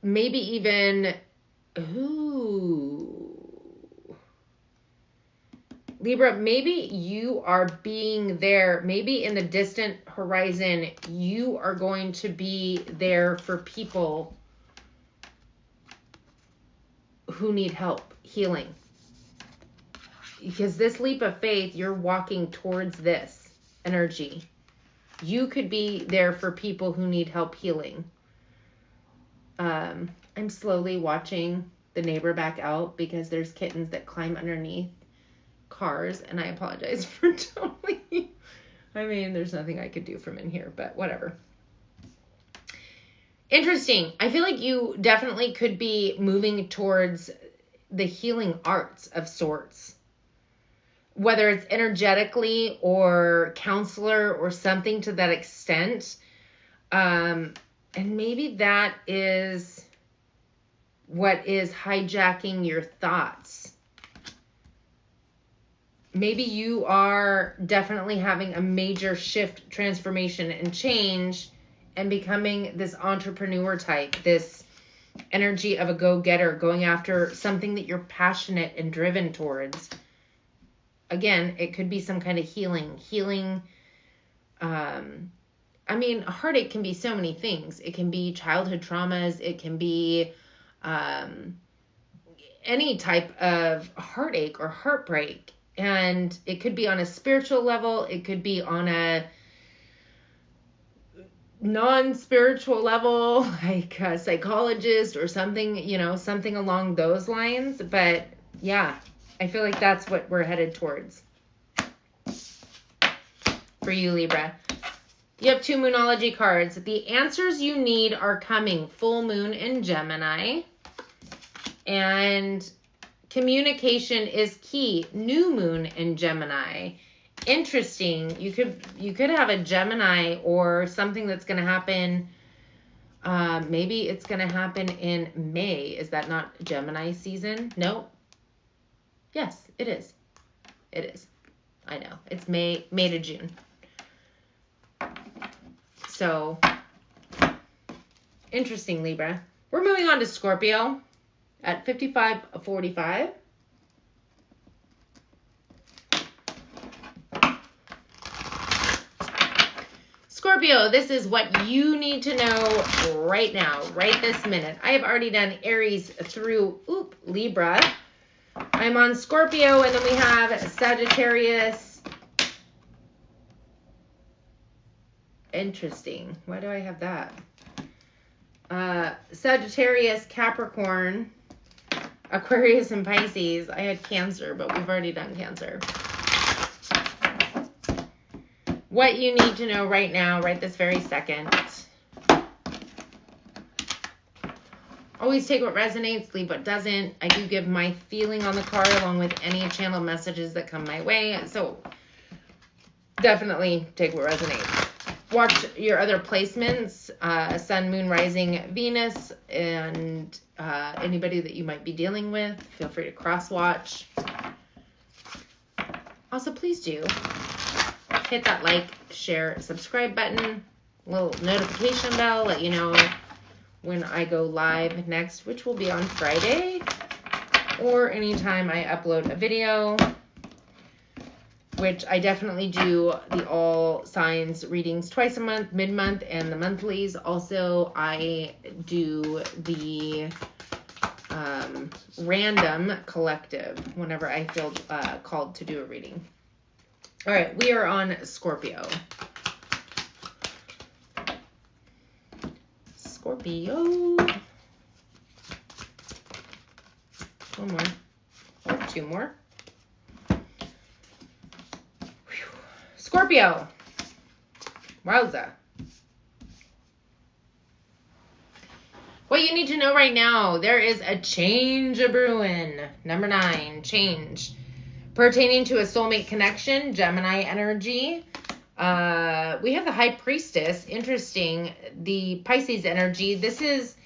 maybe even, Libra, maybe you are being there, maybe in the distant horizon, you are going to be there for people who need help healing. Because this leap of faith, you're walking towards this energy. You could be there for people who need help healing. I'm slowly watching the neighbor back out because there's kittens that climb underneath cars, and I apologize for totally. I mean, there's nothing I could do from in here, but whatever. Interesting. I feel like you definitely could be moving towards the healing arts of sorts. Whether it's energetically or counselor or something to that extent. And maybe that is what is hijacking your thoughts. Maybe you are definitely having a major shift, transformation, and change, and becoming this entrepreneur type, this energy of a go-getter, going after something that you're passionate and driven towards. Again, it could be some kind of healing. I mean, heartache can be so many things. It can be childhood traumas. It can be any type of heartache or heartbreak. And it could be on a spiritual level. It could be on a non-spiritual level, like a psychologist or something, you know, something along those lines. But yeah, I feel like that's what we're headed towards for you, Libra. You have 2 Moonology cards. The answers you need are coming. Full moon in Gemini. And communication is key. New moon in Gemini. Interesting. You could have a Gemini or something that's going to happen. Maybe it's going to happen in May. Is that not Gemini season? No. Yes, it is. It is. I know. It's May to June. So, interesting, Libra. We're moving on to Scorpio at 55:45. Scorpio, this is what you need to know right now, right this minute. I have already done Aries through Libra. I'm on Scorpio, and then we have Sagittarius. Interesting. Why do I have that? Sagittarius, Capricorn, Aquarius, and Pisces. I had Cancer, but we've already done Cancer. What you need to know right now, right this very second. Always take what resonates, leave what doesn't. I do give my feeling on the card along with any channel messages that come my way. So definitely take what resonates. Watch your other placements, Sun, Moon, Rising, Venus, and anybody that you might be dealing with. Feel free to cross-watch. Also, please do hit that like, share, subscribe button, little notification bell, let you know when I go live next, which will be on Friday, or anytime I upload a video, which I definitely do the all signs readings twice a month, mid-month, and the monthlies. Also, I do the random collective whenever I feel called to do a reading. All right, we are on Scorpio. Scorpio. One more. Or 2 more. Scorpio. Wowza. What you need to know right now, there is a change brewing. Number 9, change. Pertaining to a soulmate connection, Gemini energy. We have the High Priestess. Interesting. The Pisces energy. This is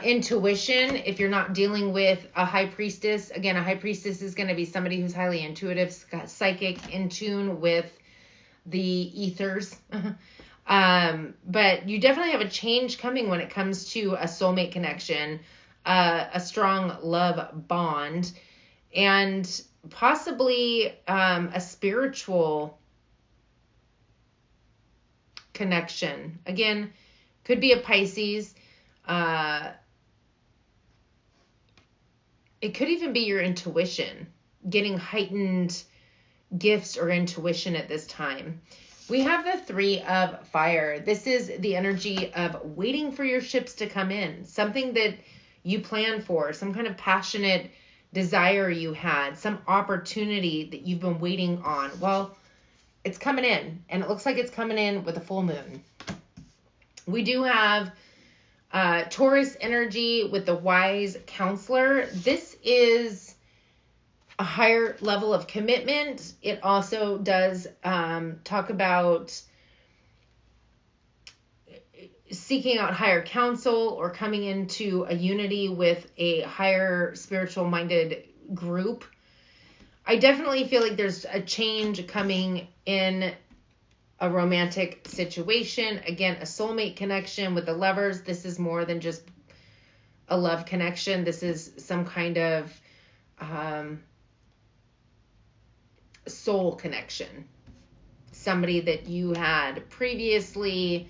intuition. If you're not dealing with a High Priestess, again, a High Priestess is going to be somebody who's highly intuitive, psychic, in tune with the ethers. But you definitely have a change coming when it comes to a soulmate connection, a strong love bond, and possibly a spiritual connection. Again, could be a Pisces. It could even be your intuition, getting heightened gifts or intuition at this time. We have the 3 of fire. This is the energy of waiting for your ships to come in. Something that you plan for, some kind of passionate desire you had, some opportunity that you've been waiting on. Well, it's coming in, and it looks like it's coming in with a full moon. We do have Taurus energy with the wise counselor. This is a higher level of commitment. It also does talk about seeking out higher counsel or coming into a unity with a higher spiritual minded group. I definitely feel like there's a change coming in a romantic situation. Again, a soulmate connection with the Lovers. This is more than just a love connection. This is some kind of soul connection. Somebody that you had previously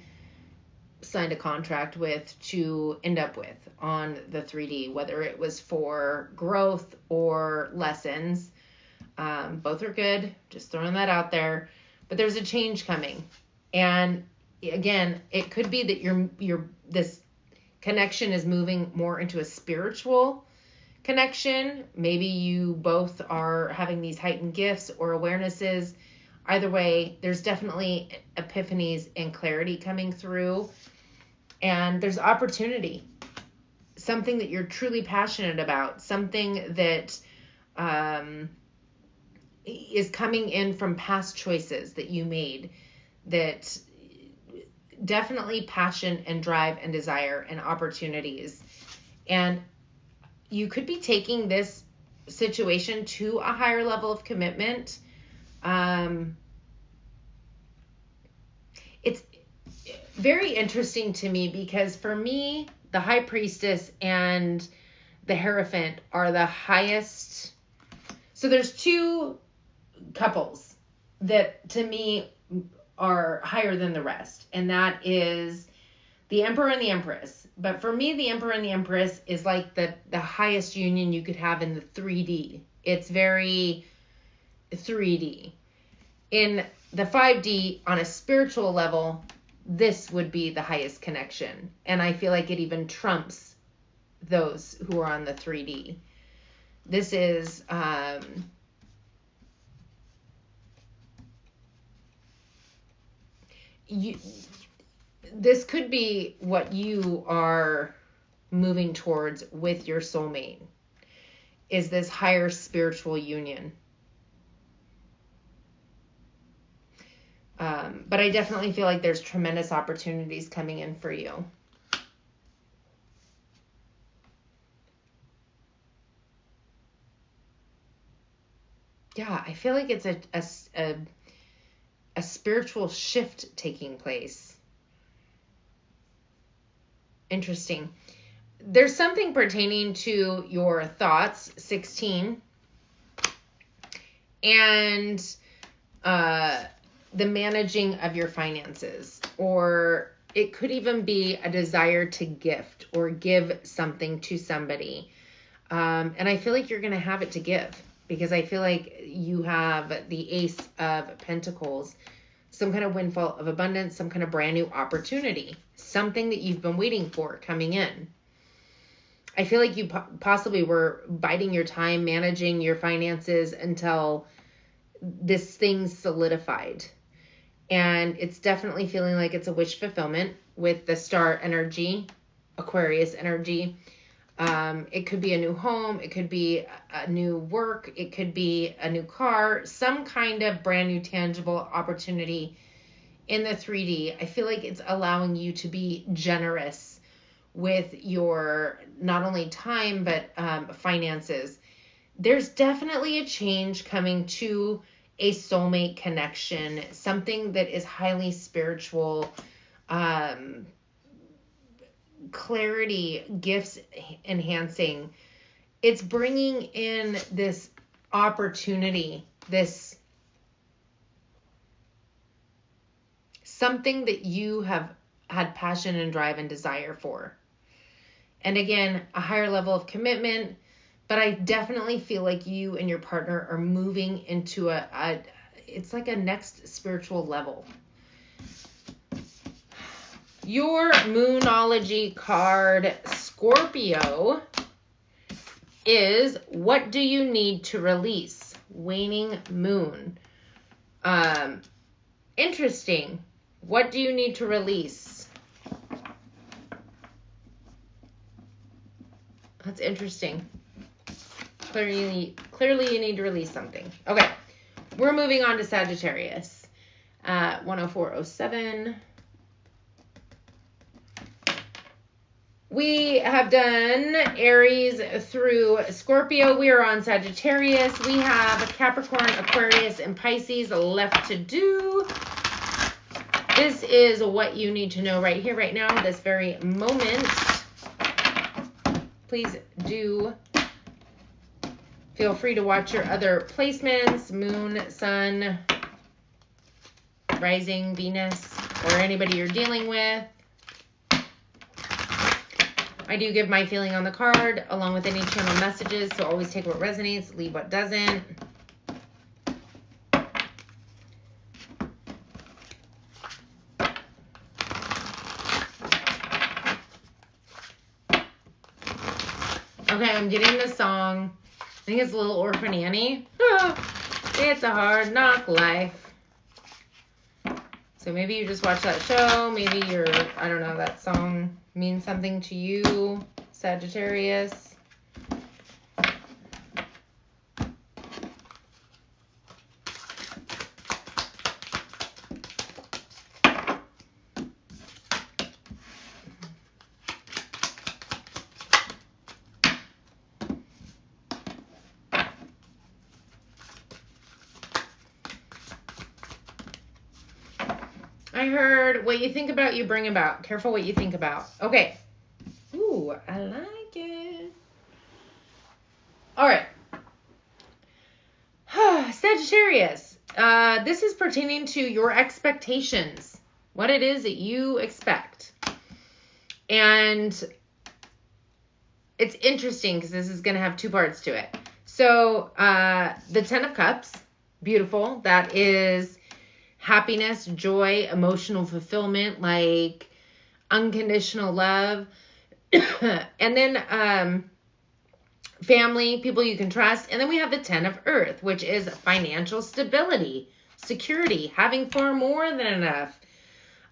signed a contract with to end up with on the 3D, whether it was for growth or lessons. Both are good, just throwing that out there. But there's a change coming. And again, it could be that this connection is moving more into a spiritual connection. Maybe you both are having these heightened gifts or awarenesses. Either way, there's definitely epiphanies and clarity coming through. And there's opportunity. Something that you're truly passionate about. Something that is coming in from past choices that you made. That definitely passion and drive and desire and opportunities. And you could be taking this situation to a higher level of commitment. It's very interesting to me because for me, the High Priestess and the Hierophant are the highest. So there's two couples that to me are higher than the rest. And that is the Emperor and the Empress. But for me, the Emperor and the Empress is like the highest union you could have in the 3D. It's very 3D. In the 5D, on a spiritual level, this would be the highest connection. And I feel like it even trumps those who are on the 3D. This is this could be what you are moving towards with your soulmate, is this higher spiritual union. But I definitely feel like there's tremendous opportunities coming in for you. Yeah, I feel like it's a spiritual shift taking place. Interesting. There's something pertaining to your thoughts, 16, and the managing of your finances, or it could even be a desire to gift or give something to somebody. And I feel like you're going to have it to give because I feel like you have the Ace of Pentacles, some kind of windfall of abundance, some kind of brand new opportunity, something that you've been waiting for coming in. I feel like you possibly were biding your time, managing your finances until this thing solidified. And it's definitely feeling like it's a wish fulfillment with the star energy, Aquarius energy. It could be a new home. It could be a new work. It could be a new car, some kind of brand new tangible opportunity in the 3D. I feel like it's allowing you to be generous with your not only time, but finances. There's definitely a change coming to a soulmate connection, something that is highly spiritual, clarity, gifts enhancing. It's bringing in this opportunity, this something that you have had passion and drive and desire for. And again, a higher level of commitment, but I definitely feel like you and your partner are moving into it's like a next spiritual level. Your Moonology card, Scorpio, is what do you need to release? Waning moon. Interesting. What do you need to release? That's interesting. Clearly you need to release something. Okay, we're moving on to Sagittarius. 10407. We have done Aries through Scorpio. We are on Sagittarius. We have Capricorn, Aquarius, and Pisces left to do. This is what you need to know right here, right now, this very moment. Please do feel free to watch your other placements, Moon, Sun, Rising, Venus, or anybody you're dealing with. I do give my feeling on the card along with any channel messages, so always take what resonates, leave what doesn't. Okay, I'm getting the song. I think it's Little Orphan Annie. It's a hard knock life. So maybe you just watch that show. Maybe you're, I don't know, that song means something to you, Sagittarius. I heard what you think about, you bring about. Careful what you think about. Okay. Ooh, I like it. All right. Sagittarius. This is pertaining to your expectations. What it is that you expect. And it's interesting because this is going to have two parts to it. So, the Ten of Cups. Beautiful. That is happiness, joy, emotional fulfillment, like unconditional love. And then family, people you can trust. And then we have the Ten of Earth, which is financial stability, security, having far more than enough.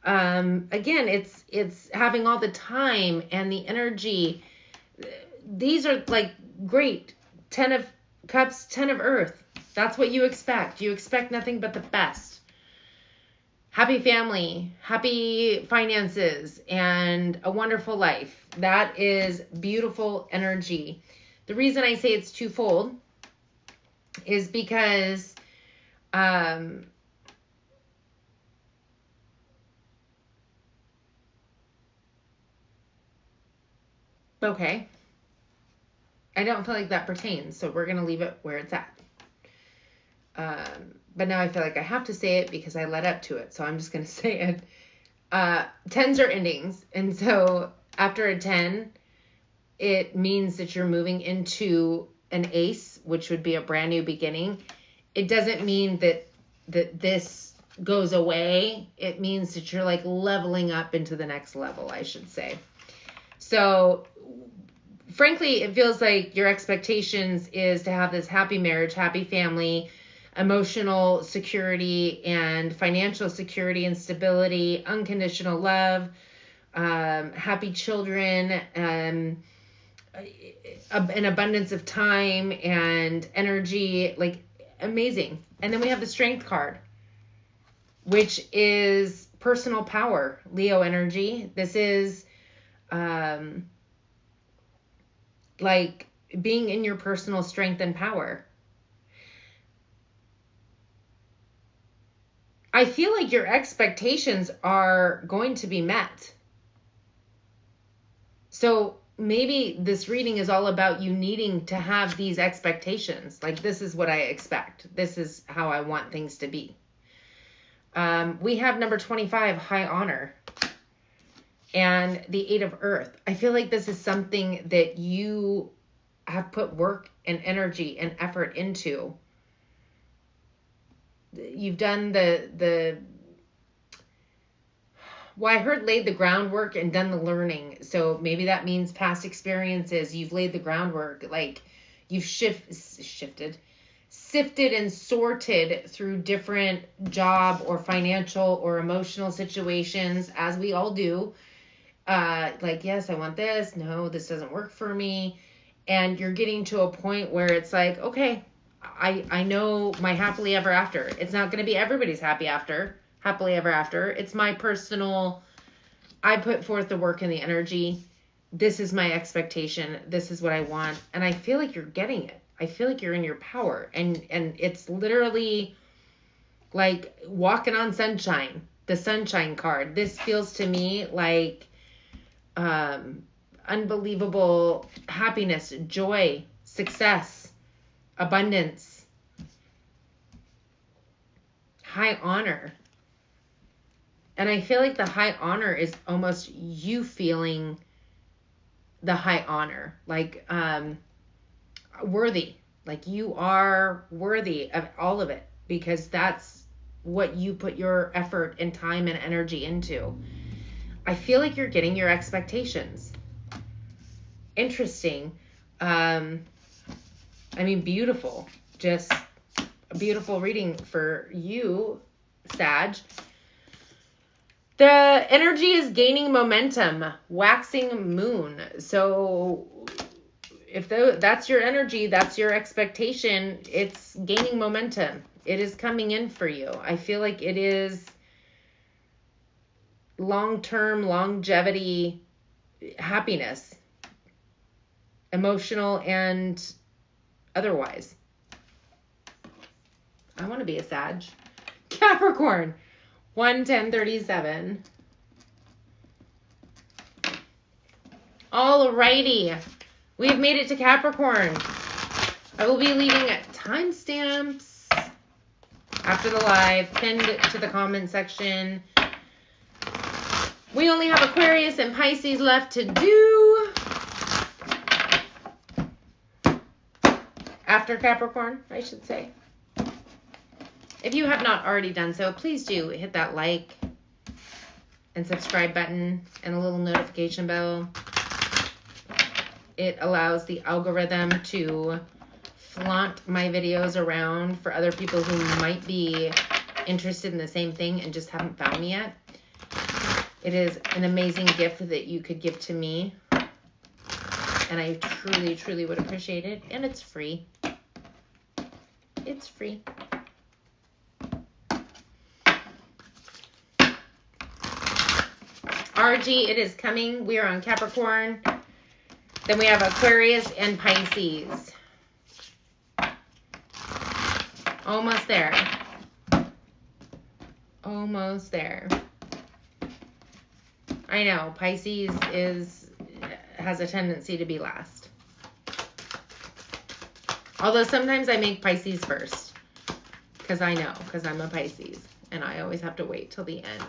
Again, it's having all the time and the energy. These are like great. 10 of Cups, 10 of Earth. That's what you expect. You expect nothing but the best. Happy family, happy finances, and a wonderful life. That is beautiful energy. The reason I say it's twofold is because okay, I don't feel like that pertains, so we're going to leave it where it's at. But now I feel like I have to say it because I led up to it, so I'm just going to say it. 10s are endings, and so after a 10, it means that you're moving into an ace, which would be a brand new beginning. It doesn't mean that this goes away. It means that you're like leveling up into the next level, I should say. So frankly, it feels like your expectations is to have this happy marriage, happy family, emotional security and financial security and stability, unconditional love, happy children, an abundance of time and energy, like amazing. And then we have the Strength card, which is personal power, Leo energy. This is like being in your personal strength and power. I feel like your expectations are going to be met. So maybe this reading is all about you needing to have these expectations. Like, this is what I expect. This is how I want things to be. We have number 25, high honor, and the 8 of Earth. I feel like this is something that you have put work and energy and effort into. You've done well, I heard laid the groundwork and done the learning. So maybe that means past experiences. You've laid the groundwork. Like, you've sifted and sorted through different job or financial or emotional situations, as we all do. Like, yes, I want this. No, this doesn't work for me. And you're getting to a point where it's like, okay, I know my happily ever after. It's not going to be everybody's happily ever after. It's my personal, I put forth the work and the energy. This is my expectation. This is what I want. And I feel like you're getting it. I feel like you're in your power. And it's literally like walking on sunshine, the sunshine card. This feels to me like unbelievable happiness, joy, success, abundance, high honor. And I feel like the high honor is almost you feeling the high honor, like worthy. Like you are worthy of all of it because that's what you put your effort and time and energy into. I feel like you're getting your expectations. Interesting. I mean, beautiful. Just a beautiful reading for you, Sag. The energy is gaining momentum, waxing moon. So if that's your energy, that's your expectation, it's gaining momentum. It is coming in for you. I feel like it is long-term longevity, happiness, emotional and otherwise. I want to be a Sag. Capricorn, 1-10-37. Alrighty. We've made it to Capricorn. I will be leaving timestamps after the live, pinned to the comment section. We only have Aquarius and Pisces left to do. After Capricorn, I should say. If you have not already done so, please do hit that like and subscribe button and a little notification bell. It allows the algorithm to flaunt my videos around for other people who might be interested in the same thing and just haven't found me yet. It is an amazing gift that you could give to me. And I truly, truly would appreciate it. And it's free. It's free. RG, it is coming. We are on Capricorn. Then we have Aquarius and Pisces. Almost there. Almost there. I know, Pisces has a tendency to be last. Although sometimes I make Pisces first. Because I know, because I'm a Pisces. And I always have to wait till the end.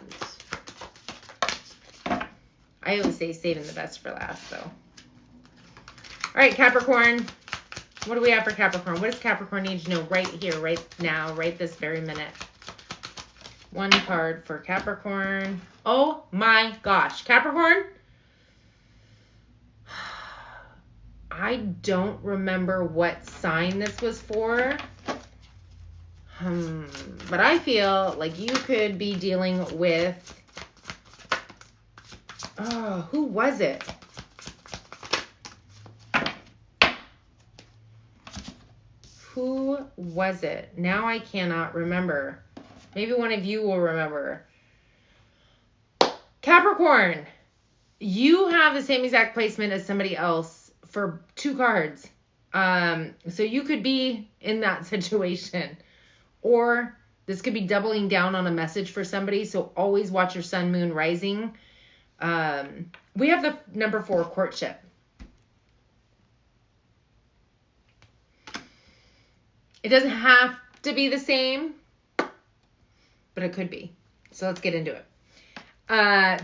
I always say saving the best for last, though. All right, Capricorn. What do we have for Capricorn? What does Capricorn need to know right here, right now, right this very minute? One card for Capricorn. Oh my gosh. Capricorn? I don't remember what sign this was for. But I feel like you could be dealing with... Oh, who was it? Who was it? Now I cannot remember. Maybe one of you will remember. Capricorn, you have the same exact placement as somebody else for 2 cards. So you could be in that situation. Or this could be doubling down on a message for somebody. So always watch your sun, moon, rising. We have the number 4, courtship. It doesn't have to be the same, but it could be. So let's get into it.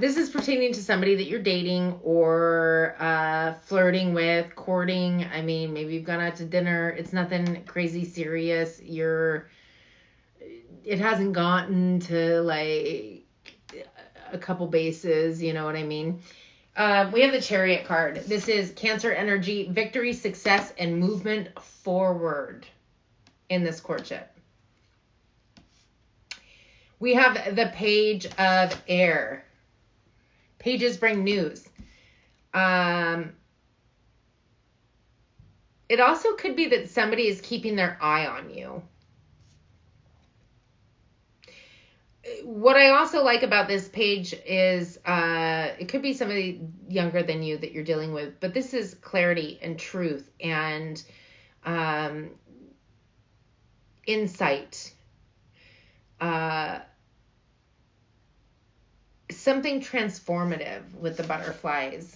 This is pertaining to somebody that you're dating or flirting with, courting. I mean, maybe you've gone out to dinner. It's nothing crazy serious. It hasn't gotten to like a couple bases, you know what I mean? We have the Chariot card. This is Cancer energy, victory, success, and movement forward in this courtship. We have the Page of Air. Pages bring news. It also could be that somebody is keeping their eye on you. What I also like about this page is it could be somebody younger than you that you're dealing with, but this is clarity and truth and insight. Something transformative with the butterflies.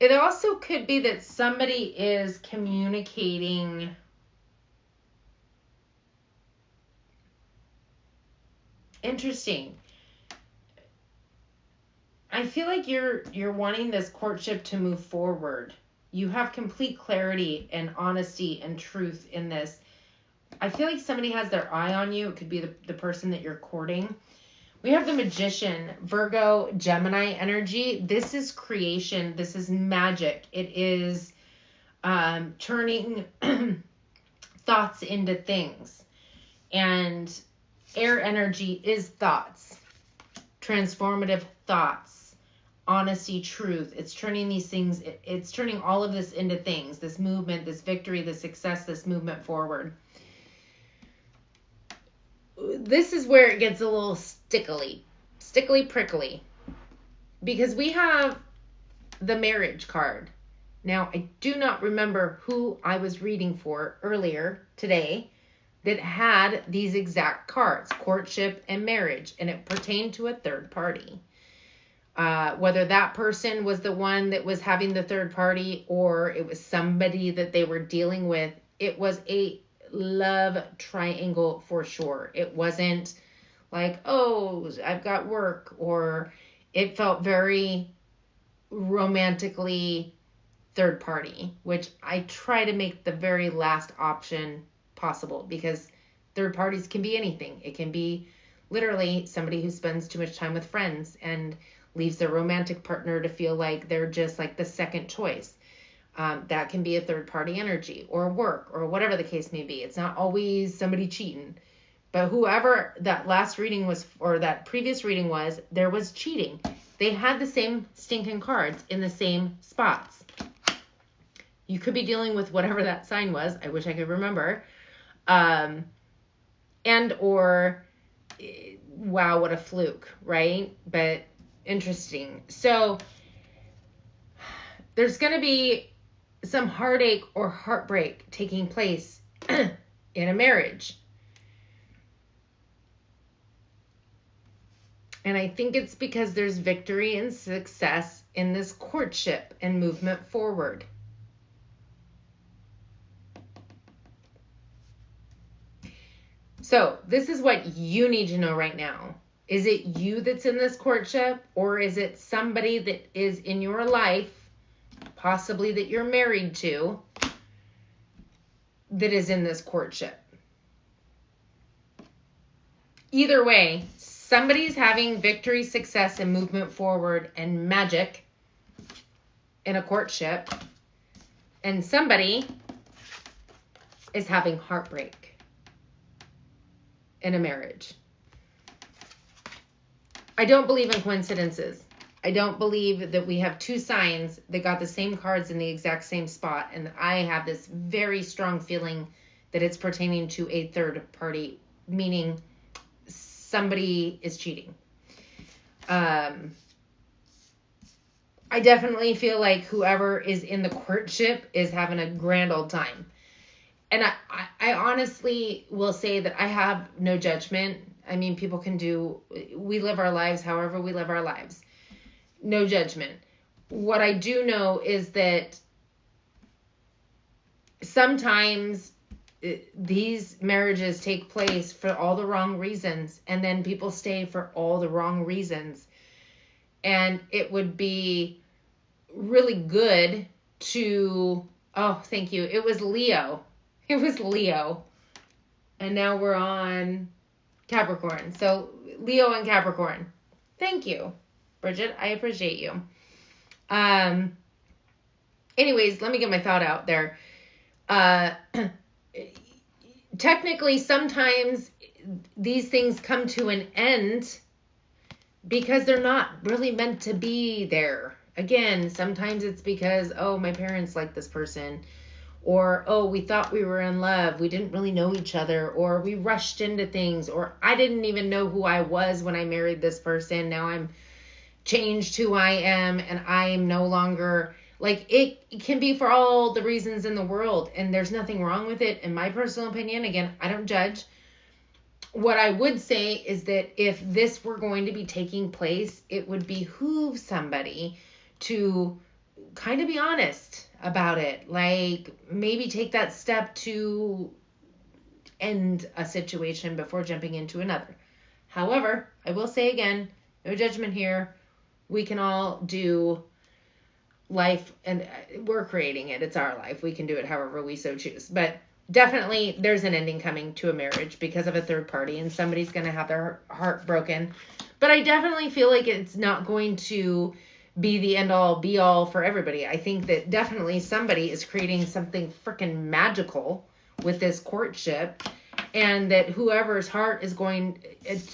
It also could be that somebody is communicating. Interesting. I feel like you're wanting this courtship to move forward. You have complete clarity and honesty and truth in this. I feel like somebody has their eye on you. It could be the person that you're courting. We have the Magician, Virgo, Gemini energy. This is creation. This is magic. It is turning thoughts into things. And air energy is thoughts, transformative thoughts, honesty, truth. It's turning these things, it's turning all of this into things, this movement, this victory, this success, this movement forward. This is where it gets a little stickly prickly, because we have the marriage card. Now, I do not remember who I was reading for earlier today that had these exact cards, courtship and marriage, and it pertained to a third party. Whether that person was the one that was having the third party or it was somebody that they were dealing with, it was a love triangle for sure. It wasn't like, oh, I've got work, or it felt very romantically third party, which I try to make the very last option possible, because third parties can be anything. It can be literally somebody who spends too much time with friends and leaves their romantic partner to feel like they're just like the second choice. That can be a third party energy, or work, or whatever the case may be. It's not always somebody cheating, but whoever that last reading was, or that previous reading was, there was cheating. They had the same stinking cards in the same spots. You could be dealing with whatever that sign was. I wish I could remember. And or, wow, what a fluke, right? But interesting. So there's going to be some heartache or heartbreak taking place in a marriage. And I think it's because there's victory and success in this courtship and movement forward. So this is what you need to know right now. Is it you that's in this courtship, or is it somebody that is in your life, possibly that you're married to, that is in this courtship? Either way, somebody's having victory, success, and movement forward and magic in a courtship, and somebody is having heartbreak in a marriage. I don't believe in coincidences. I don't believe that we have two signs that got the same cards in the exact same spot, and I have this very strong feeling that it's pertaining to a third party, meaning somebody is cheating. I definitely feel like whoever is in the courtship is having a grand old time. And I honestly will say that I have no judgment. I mean, people can we live our lives however we live our lives. No judgment. What I do know is that sometimes these marriages take place for all the wrong reasons, and then people stay for all the wrong reasons. And it would be really good to, oh, thank you. It was Leo. And now we're on Capricorn. So Leo and Capricorn. Thank you, Bridget. I appreciate you. Anyways, let me get my thought out there. Technically, sometimes these things come to an end because they're not really meant to be there. Again, sometimes it's because, oh, my parents like this person. Or, oh, we thought we were in love. We didn't really know each other. Or we rushed into things. Or I didn't even know who I was when I married this person. Now I'm changed who I am. And I am no longer, like, it can be for all the reasons in the world. And there's nothing wrong with it. In my personal opinion, again, I don't judge. What I would say is that if this were going to be taking place, it would behoove somebody to kind of be honest about it. Like, maybe take that step to end a situation before jumping into another. However, I will say again, no judgment here. We can all do life, and we're creating it. It's our life. We can do it however we so choose. But definitely there's an ending coming to a marriage because of a third party, and somebody's going to have their heart broken. But I definitely feel like it's not going to be the end all be all for everybody. I think that definitely somebody is creating something freaking magical with this courtship, and that whoever's heart is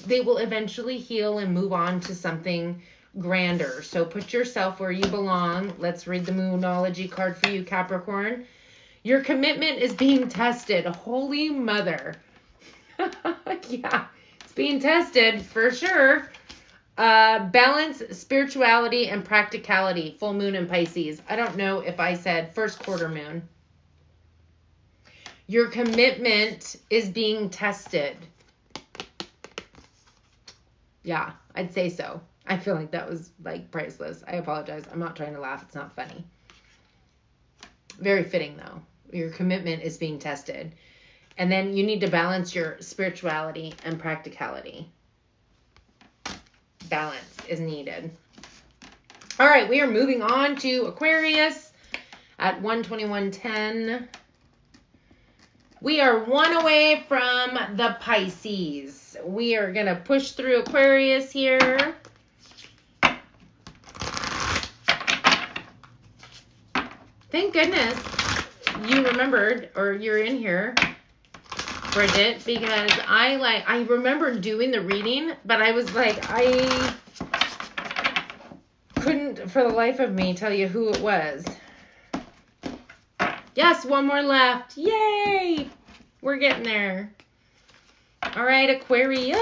they will eventually heal and move on to something grander. So put yourself where you belong. Let's read the Moonology card for you, Capricorn. Your commitment is being tested. Holy mother. Yeah, it's being tested for sure. Balance, spirituality, and practicality. Full moon in Pisces. I don't know if I said first quarter moon. Your commitment is being tested. Yeah, I'd say so. I feel like that was like priceless. I apologize. I'm not trying to laugh. It's not funny. Very fitting though. Your commitment is being tested. And then you need to balance your spirituality and practicality. Balance is needed. All right, we are moving on to Aquarius at 121.10. We are one away from the Pisces. We are going to push through Aquarius here. Thank goodness you remembered, or you're in here, Bridget, because I remember doing the reading, but I was like, I couldn't for the life of me tell you who it was. Yes, one more left. Yay! We're getting there. All right, Aquarius.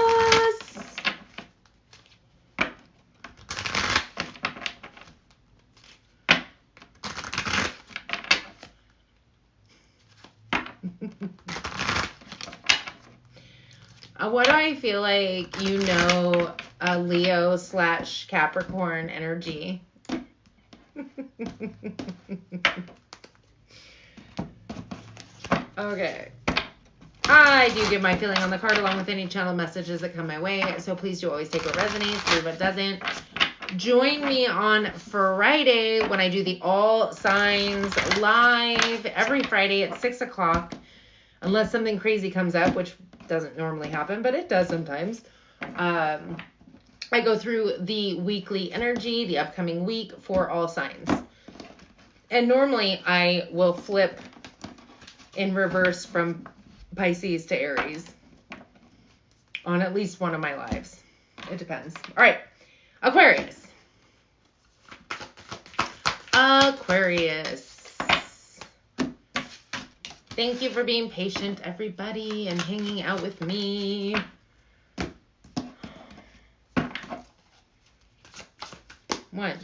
What do I feel like you know a Leo / Capricorn energy? Okay. I do give my feeling on the card along with any channel messages that come my way. So please do always take what resonates, leave what doesn't. Join me on Friday when I do the All Signs live every Friday at 6 o'clock. Unless something crazy comes up, which doesn't normally happen, but it does sometimes. I go through the weekly energy, the upcoming week for all signs. And normally I will flip in reverse from Pisces to Aries on at least one of my lives. It depends. All right, Aquarius. Aquarius. Thank you for being patient, everybody, and hanging out with me. One.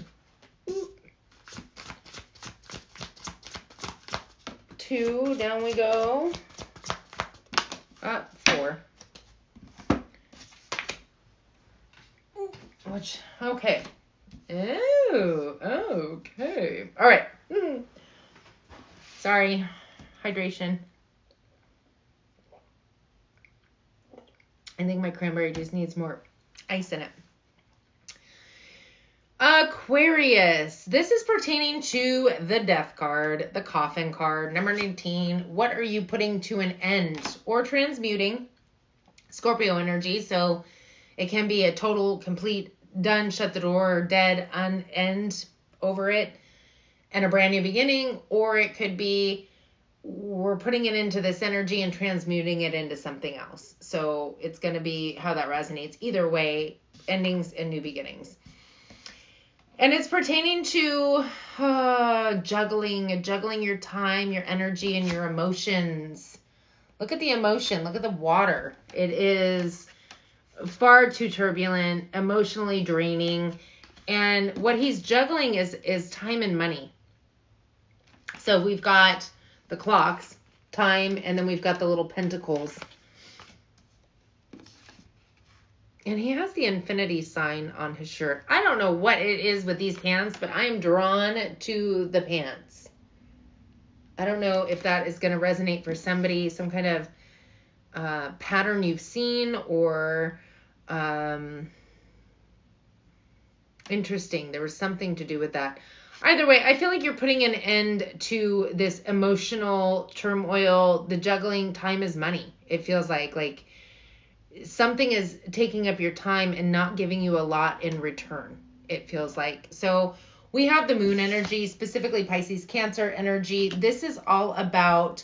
2, down we go. Up 4. Which, okay. Oh, okay. All right. Sorry. Hydration. I think my cranberry juice needs more ice in it. Aquarius. This is pertaining to the death card, the coffin card, number 19. What are you putting to an end or transmuting? Scorpio energy. So it can be a total, complete, done, shut the door, dead, end over it, and a brand new beginning. Or it could be we're putting it into this energy and transmuting it into something else. So it's going to be how that resonates. Either way, endings and new beginnings. And it's pertaining to juggling your time, your energy, and your emotions. Look at the emotion. Look at the water. It is far too turbulent, emotionally draining. And what he's juggling is time and money. So we've got the clocks, time, and then we've got the little pentacles. And he has the infinity sign on his shirt. I don't know what it is with these pants, but I am drawn to the pants. I don't know if that is going to resonate for somebody, some kind of pattern you've seen, or interesting. There was something to do with that. Either way, I feel like you're putting an end to this emotional turmoil. The juggling, time is money. It feels like something is taking up your time and not giving you a lot in return. It feels like. So we have the moon energy, specifically Pisces, Cancer energy. This is all about,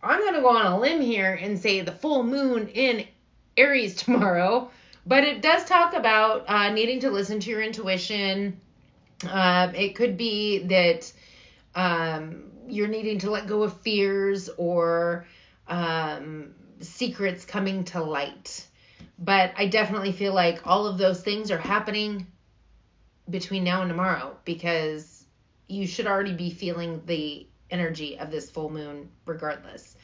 I'm going to go on a limb here and say the full moon in Aries tomorrow, but it does talk about needing to listen to your intuition. It could be that you're needing to let go of fears or secrets coming to light. But I definitely feel like all of those things are happening between now and tomorrow, because you should already be feeling the energy of this full moon regardless.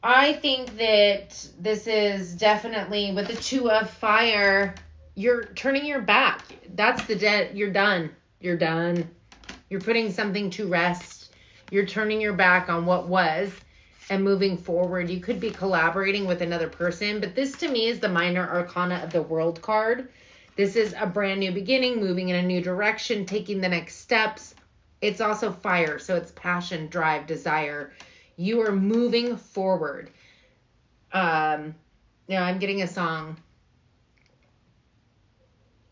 I think that this is definitely, with the 2 of fire, you're turning your back. That's the dead. You're done. You're done. You're putting something to rest. You're turning your back on what was and moving forward. You could be collaborating with another person, but this to me is the minor arcana of the World card. This is a brand new beginning, moving in a new direction, taking the next steps. It's also fire, so it's passion, drive, desire. You are moving forward. I'm getting a song.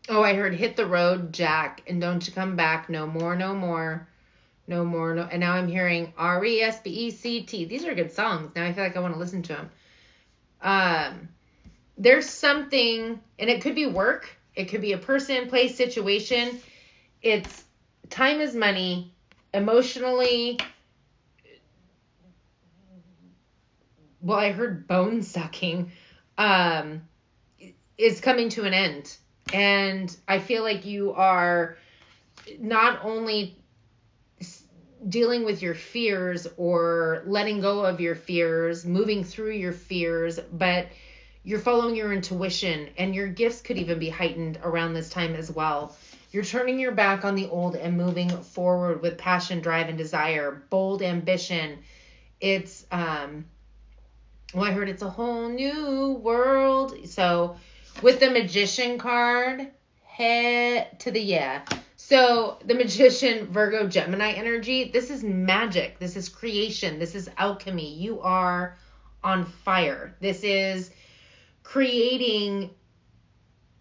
Oh, I heard Hit the Road, Jack, and Don't You Come Back, no more, no more. No more, no. And now I'm hearing R-E-S-B-E-C-T. These are good songs. Now I feel like I want to listen to them. There's something, and it could be work. It could be a person, place, situation. It's time is money. Emotionally, well, I heard bone sucking, is coming to an end. And I feel like you are not only dealing with your fears or letting go of your fears, moving through your fears, but you're following your intuition, and your gifts could even be heightened around this time as well. You're turning your back on the old and moving forward with passion, drive, and desire, bold ambition. It's, I heard it's a whole new world. So with the Magician card, head to the yeah. So the Magician, Virgo, Gemini energy, this is magic. This is creation. This is alchemy. You are on fire. This is creating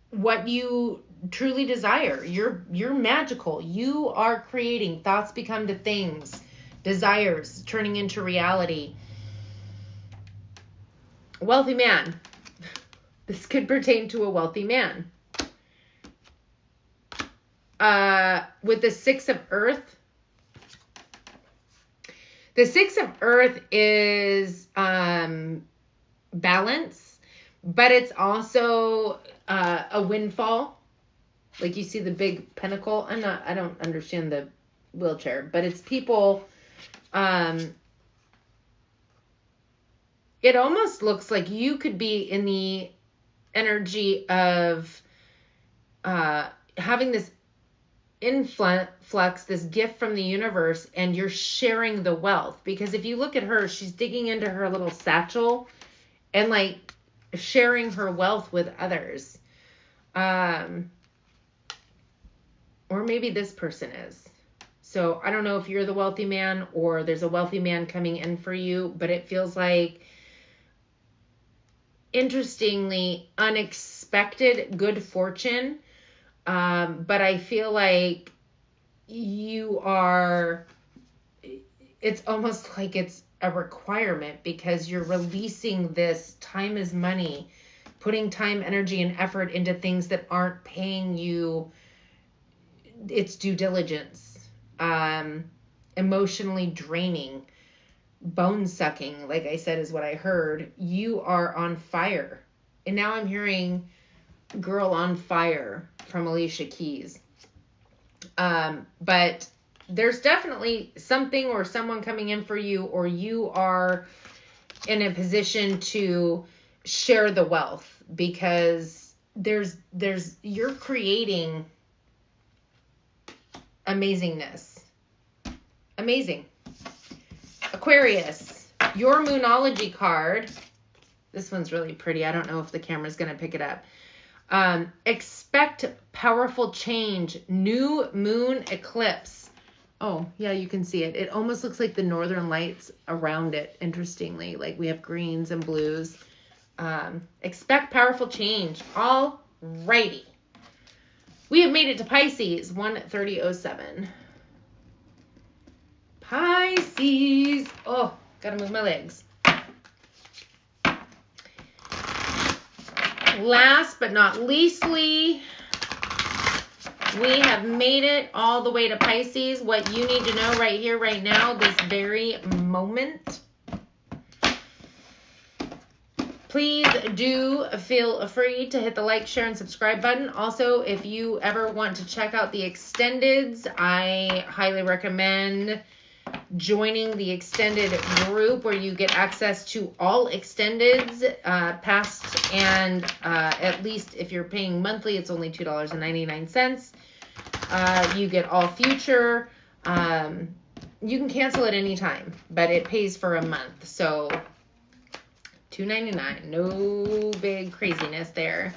what you truly desire. You're magical. You are creating. Thoughts become to things. Desires turning into reality. Wealthy man. This could pertain to a wealthy man. With the 6 of Earth. The 6 of Earth is balance, but it's also a windfall. Like you see the big pentacle. I don't understand the wheelchair, but it's people. It almost looks like you could be in the energy of having this influx, this gift from the universe, and you're sharing the wealth. Because if you look at her, she's digging into her little satchel and like sharing her wealth with others. Or maybe this person is. So I don't know if you're the wealthy man or there's a wealthy man coming in for you, but it feels like, interestingly, unexpected good fortune. But I feel like you are, it's almost like it's a requirement, because you're releasing this time is money, putting time, energy, and effort into things that aren't paying you its due diligence. Emotionally draining, bone sucking, like I said, is what I heard. You are on fire. And now I'm hearing Girl on Fire from Alicia Keys. But there's definitely something or someone coming in for you, or you are in a position to share the wealth, because you're creating amazingness. Amazing. Aquarius, your Moonology card. This one's really pretty. I don't know if the camera's going to pick it up. Expect powerful change. New moon eclipse. Oh, yeah, you can see it. It almost looks like the northern lights around it, interestingly. Like we have greens and blues. Expect powerful change. All righty. We have made it to Pisces, 1:30:07. Pisces. Oh, gotta move my legs. Last but not leastly, we have made it all the way to Pisces. What you need to know right here, right now, this very moment. Please do feel free to hit the like, share, and subscribe button. Also, if you ever want to check out the extendeds, I highly recommend joining the extended group where you get access to all extendeds, past and at least if you're paying monthly, it's only $2.99. You get all future. You can cancel at any time, but it pays for a month. So $2.99, no big craziness there.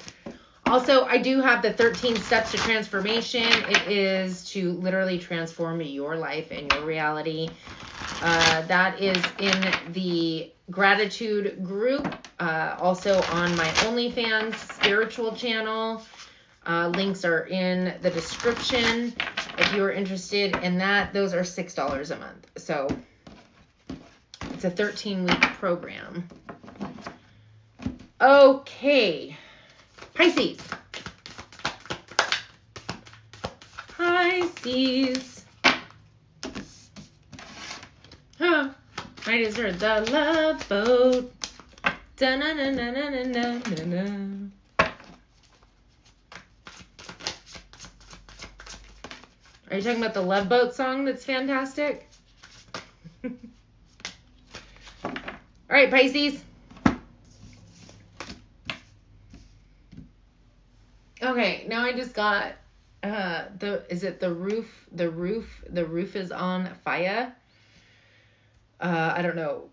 Also, I do have the 13 steps to transformation. It is to literally transform your life and your reality. That is in the gratitude group. Also on my OnlyFans spiritual channel. Links are in the description. If you are interested in that, those are $6 a month. So it's a 13-week program. Okay. Pisces. Pisces. Huh. I just heard the love boat. Da-na-na-na-na-na-na-na. Are you talking about the Love Boat song that's fantastic? All right, Pisces. Okay, now I just got the roof is on fire. I don't know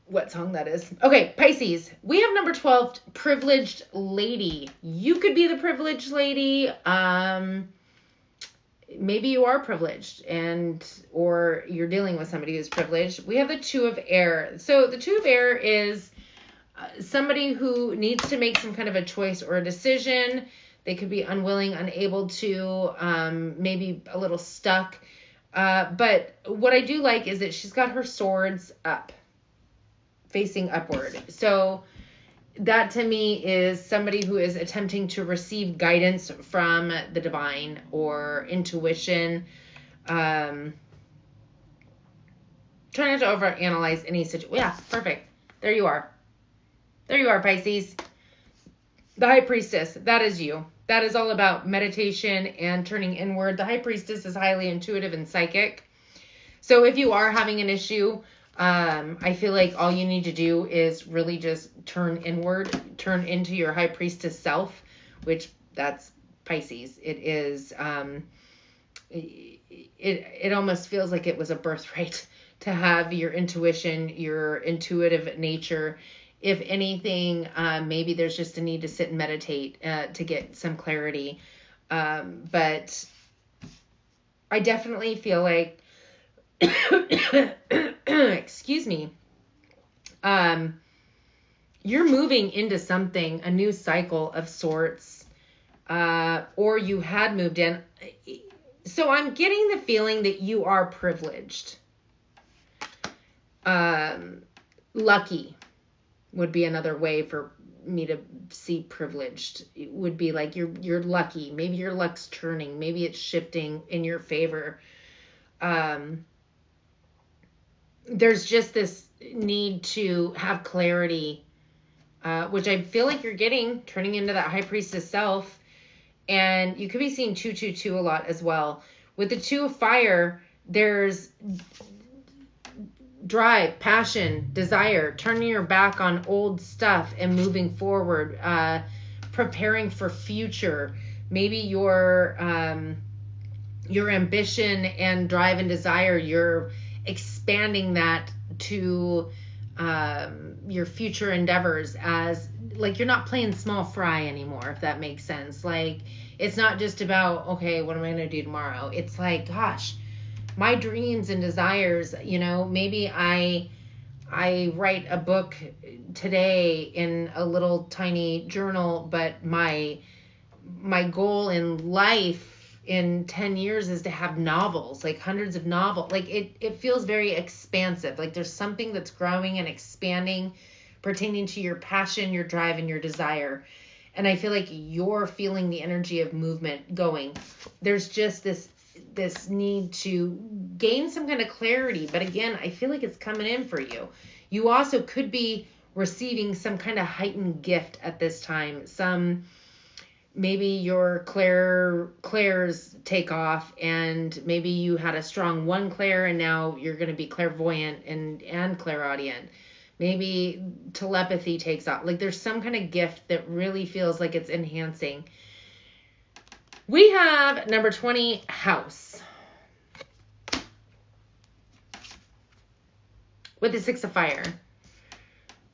what song that is. Okay, Pisces. We have number 12, privileged lady. You could be the privileged lady. Maybe you are privileged or you're dealing with somebody who's privileged. We have the Two of Air. So the Two of Air is somebody who needs to make some kind of a choice or a decision. They could be unwilling, unable to, maybe a little stuck. But what I do like is that she's got her swords up, facing upward. So that to me is somebody who is attempting to receive guidance from the divine or intuition. Try not to overanalyze any situation. Yeah, perfect. There you are. There you are, Pisces. The High Priestess, that is you. That is all about meditation and turning inward. The High Priestess is highly intuitive and psychic. So if you are having an issue, I feel like all you need to do is really just turn inward, turn into your High Priestess self, which that's Pisces. It is, it almost feels like it was a birthright to have your intuition, your intuitive nature. If anything, maybe there's just a need to sit and meditate to get some clarity. But I definitely feel like, excuse me, you're moving into something, a new cycle of sorts, or you had moved in. So I'm getting the feeling that you are privileged. Lucky would be another way for me to see privileged. It would be like you're lucky. Maybe your luck's turning. Maybe it's shifting in your favor. There's just this need to have clarity, which I feel like you're getting, turning into that High Priestess self. And you could be seeing 222 a lot as well. With the Two of Fire, there's drive, passion, desire, turning your back on old stuff and moving forward, preparing for future. Maybe your ambition and drive and desire, you're expanding that to your future endeavors, as like you're not playing small fry anymore, if that makes sense. Like it's not just about, okay, what am I going to do tomorrow? It's like, gosh, my dreams and desires, you know, maybe I write a book today in a little tiny journal, but my goal in life in 10 years is to have novels, like hundreds of novels. Like it feels very expansive. Like there's something that's growing and expanding pertaining to your passion, your drive, and your desire. And I feel like you're feeling the energy of movement going. There's just this need to gain some kind of clarity. But again, I feel like it's coming in for you. You also could be receiving some kind of heightened gift at this time. Maybe your clairs take off, and maybe you had a strong one clair and now you're going to be clairvoyant and clairaudient. Maybe telepathy takes off. Like there's some kind of gift that really feels like it's enhancing. We have number 20, house. With the 6 of fire.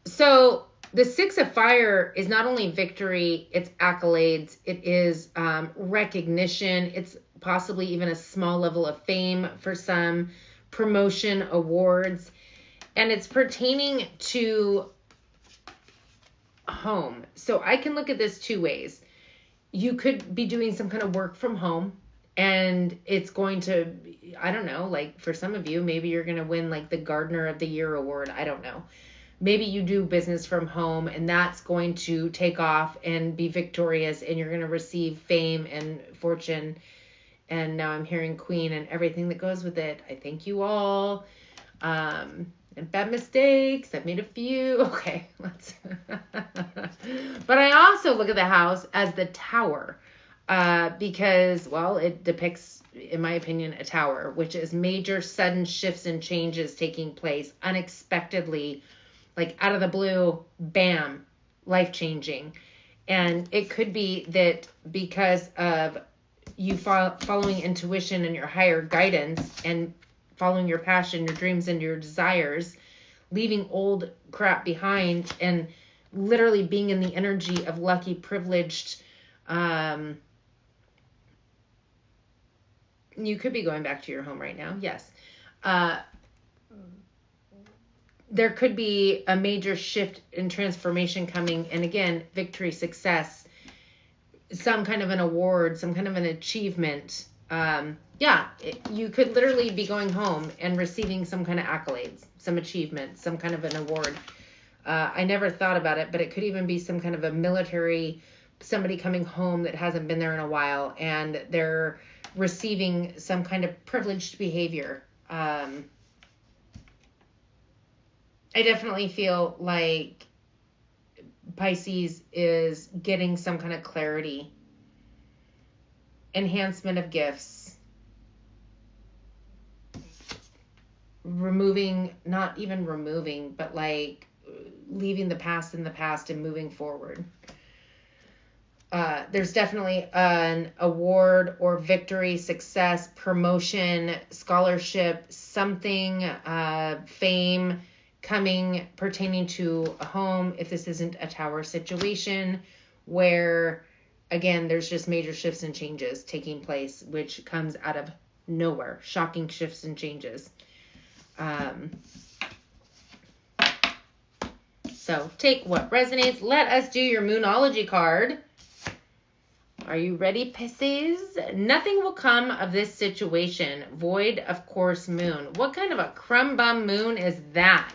So the 6 of fire is not only victory, it's accolades, it is recognition, it's possibly even a small level of fame for some, promotion, awards, and it's pertaining to home. So I can look at this two ways. You could be doing some kind of work from home, and it's going to, I don't know, like for some of you, maybe you're going to win like the Gardener of the Year award. I don't know. Maybe you do business from home and that's going to take off and be victorious, and you're going to receive fame and fortune. And now I'm hearing queen and everything that goes with it. I thank you all. And bad mistakes. I've made a few. Okay, let's. But I also look at the house as the tower because, well, it depicts, in my opinion, a tower, which is major sudden shifts and changes taking place unexpectedly. Like out of the blue, bam, life-changing. And it could be that because of you following intuition and your higher guidance and following your passion, your dreams, and your desires, leaving old crap behind and literally being in the energy of lucky, privileged. You could be going back to your home right now. Yes. There could be a major shift and transformation coming. And again, victory, success, some kind of an award, some kind of an achievement. You could literally be going home and receiving some kind of accolades, some achievement, some kind of an award. I never thought about it, but it could even be some kind of a military, somebody coming home that hasn't been there in a while, and they're receiving some kind of privileged behavior. I definitely feel like Pisces is getting some kind of clarity, enhancement of gifts, not even removing, but like leaving the past in the past and moving forward. There's definitely an award or victory, success, promotion, scholarship, something, fame coming pertaining to a home, if this isn't a tower situation where, again, there's just major shifts and changes taking place, which comes out of nowhere. Shocking shifts and changes. So take what resonates. Let us do your Moonology card. Are you ready, Pisces? Nothing will come of this situation. Void of course moon. What kind of a crumb bum moon is that?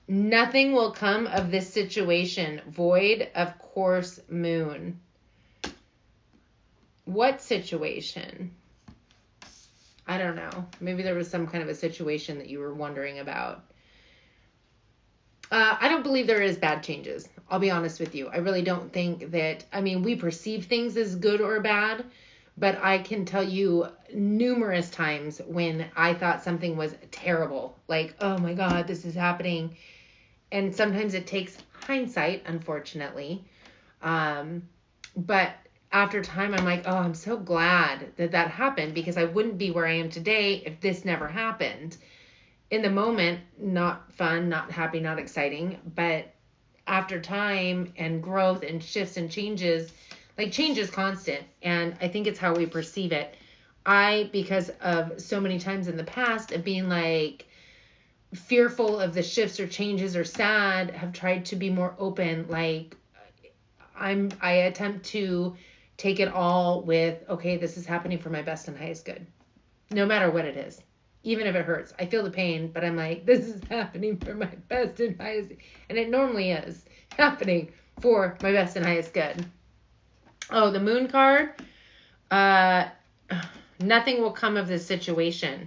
Nothing will come of this situation. Void of course moon. What situation? I don't know. Maybe there was some kind of a situation that you were wondering about. I don't believe there is bad changes. I'll be honest with you. I really don't think that, we perceive things as good or bad, But I can tell you numerous times when I thought something was terrible, like, oh my God, this is happening. And sometimes it takes hindsight, unfortunately. But after time, I'm like, oh, I'm so glad that that happened, because I wouldn't be where I am today if this never happened. In the moment, not fun, not happy, not exciting. But after time and growth and shifts and changes, like change is constant. And I think it's how we perceive it. Because of so many times in the past of being like fearful of the shifts or changes or sad, have tried to be more open. Like I attempt to take it all with, okay, this is happening for my best and highest good, no matter what it is. Even if it hurts, I feel the pain, but I'm like, this is happening for my best and highest. And it normally is happening for my best and highest good. Oh, the moon card. Nothing will come of this situation,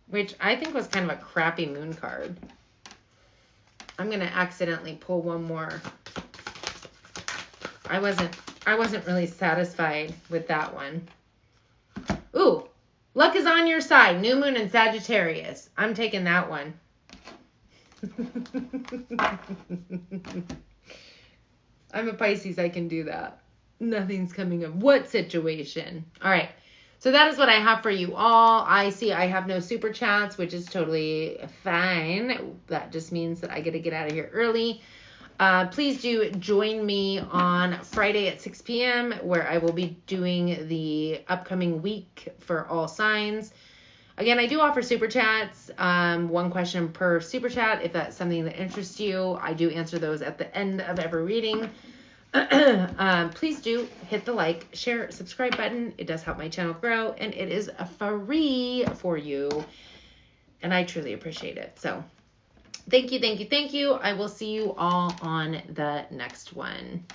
which I think was kind of a crappy moon card. I'm going to accidentally pull one more. I wasn't really satisfied with that one. Ooh, luck is on your side. New moon in Sagittarius. I'm taking that one. I'm a Pisces. I can do that. Nothing's coming of what situation? All right. So that is what I have for you all. I see I have no super chats, which is totally fine. That just means that I get to get out of here early. Please do join me on Friday at 6 p.m. where I will be doing the upcoming week for all signs. Again, I do offer super chats, one question per super chat. If that's something that interests you, I do answer those at the end of every reading. Please do hit the like, share, subscribe button. It does help my channel grow, and it is free for you. And I truly appreciate it. So thank you, thank you, thank you. I will see you all on the next one.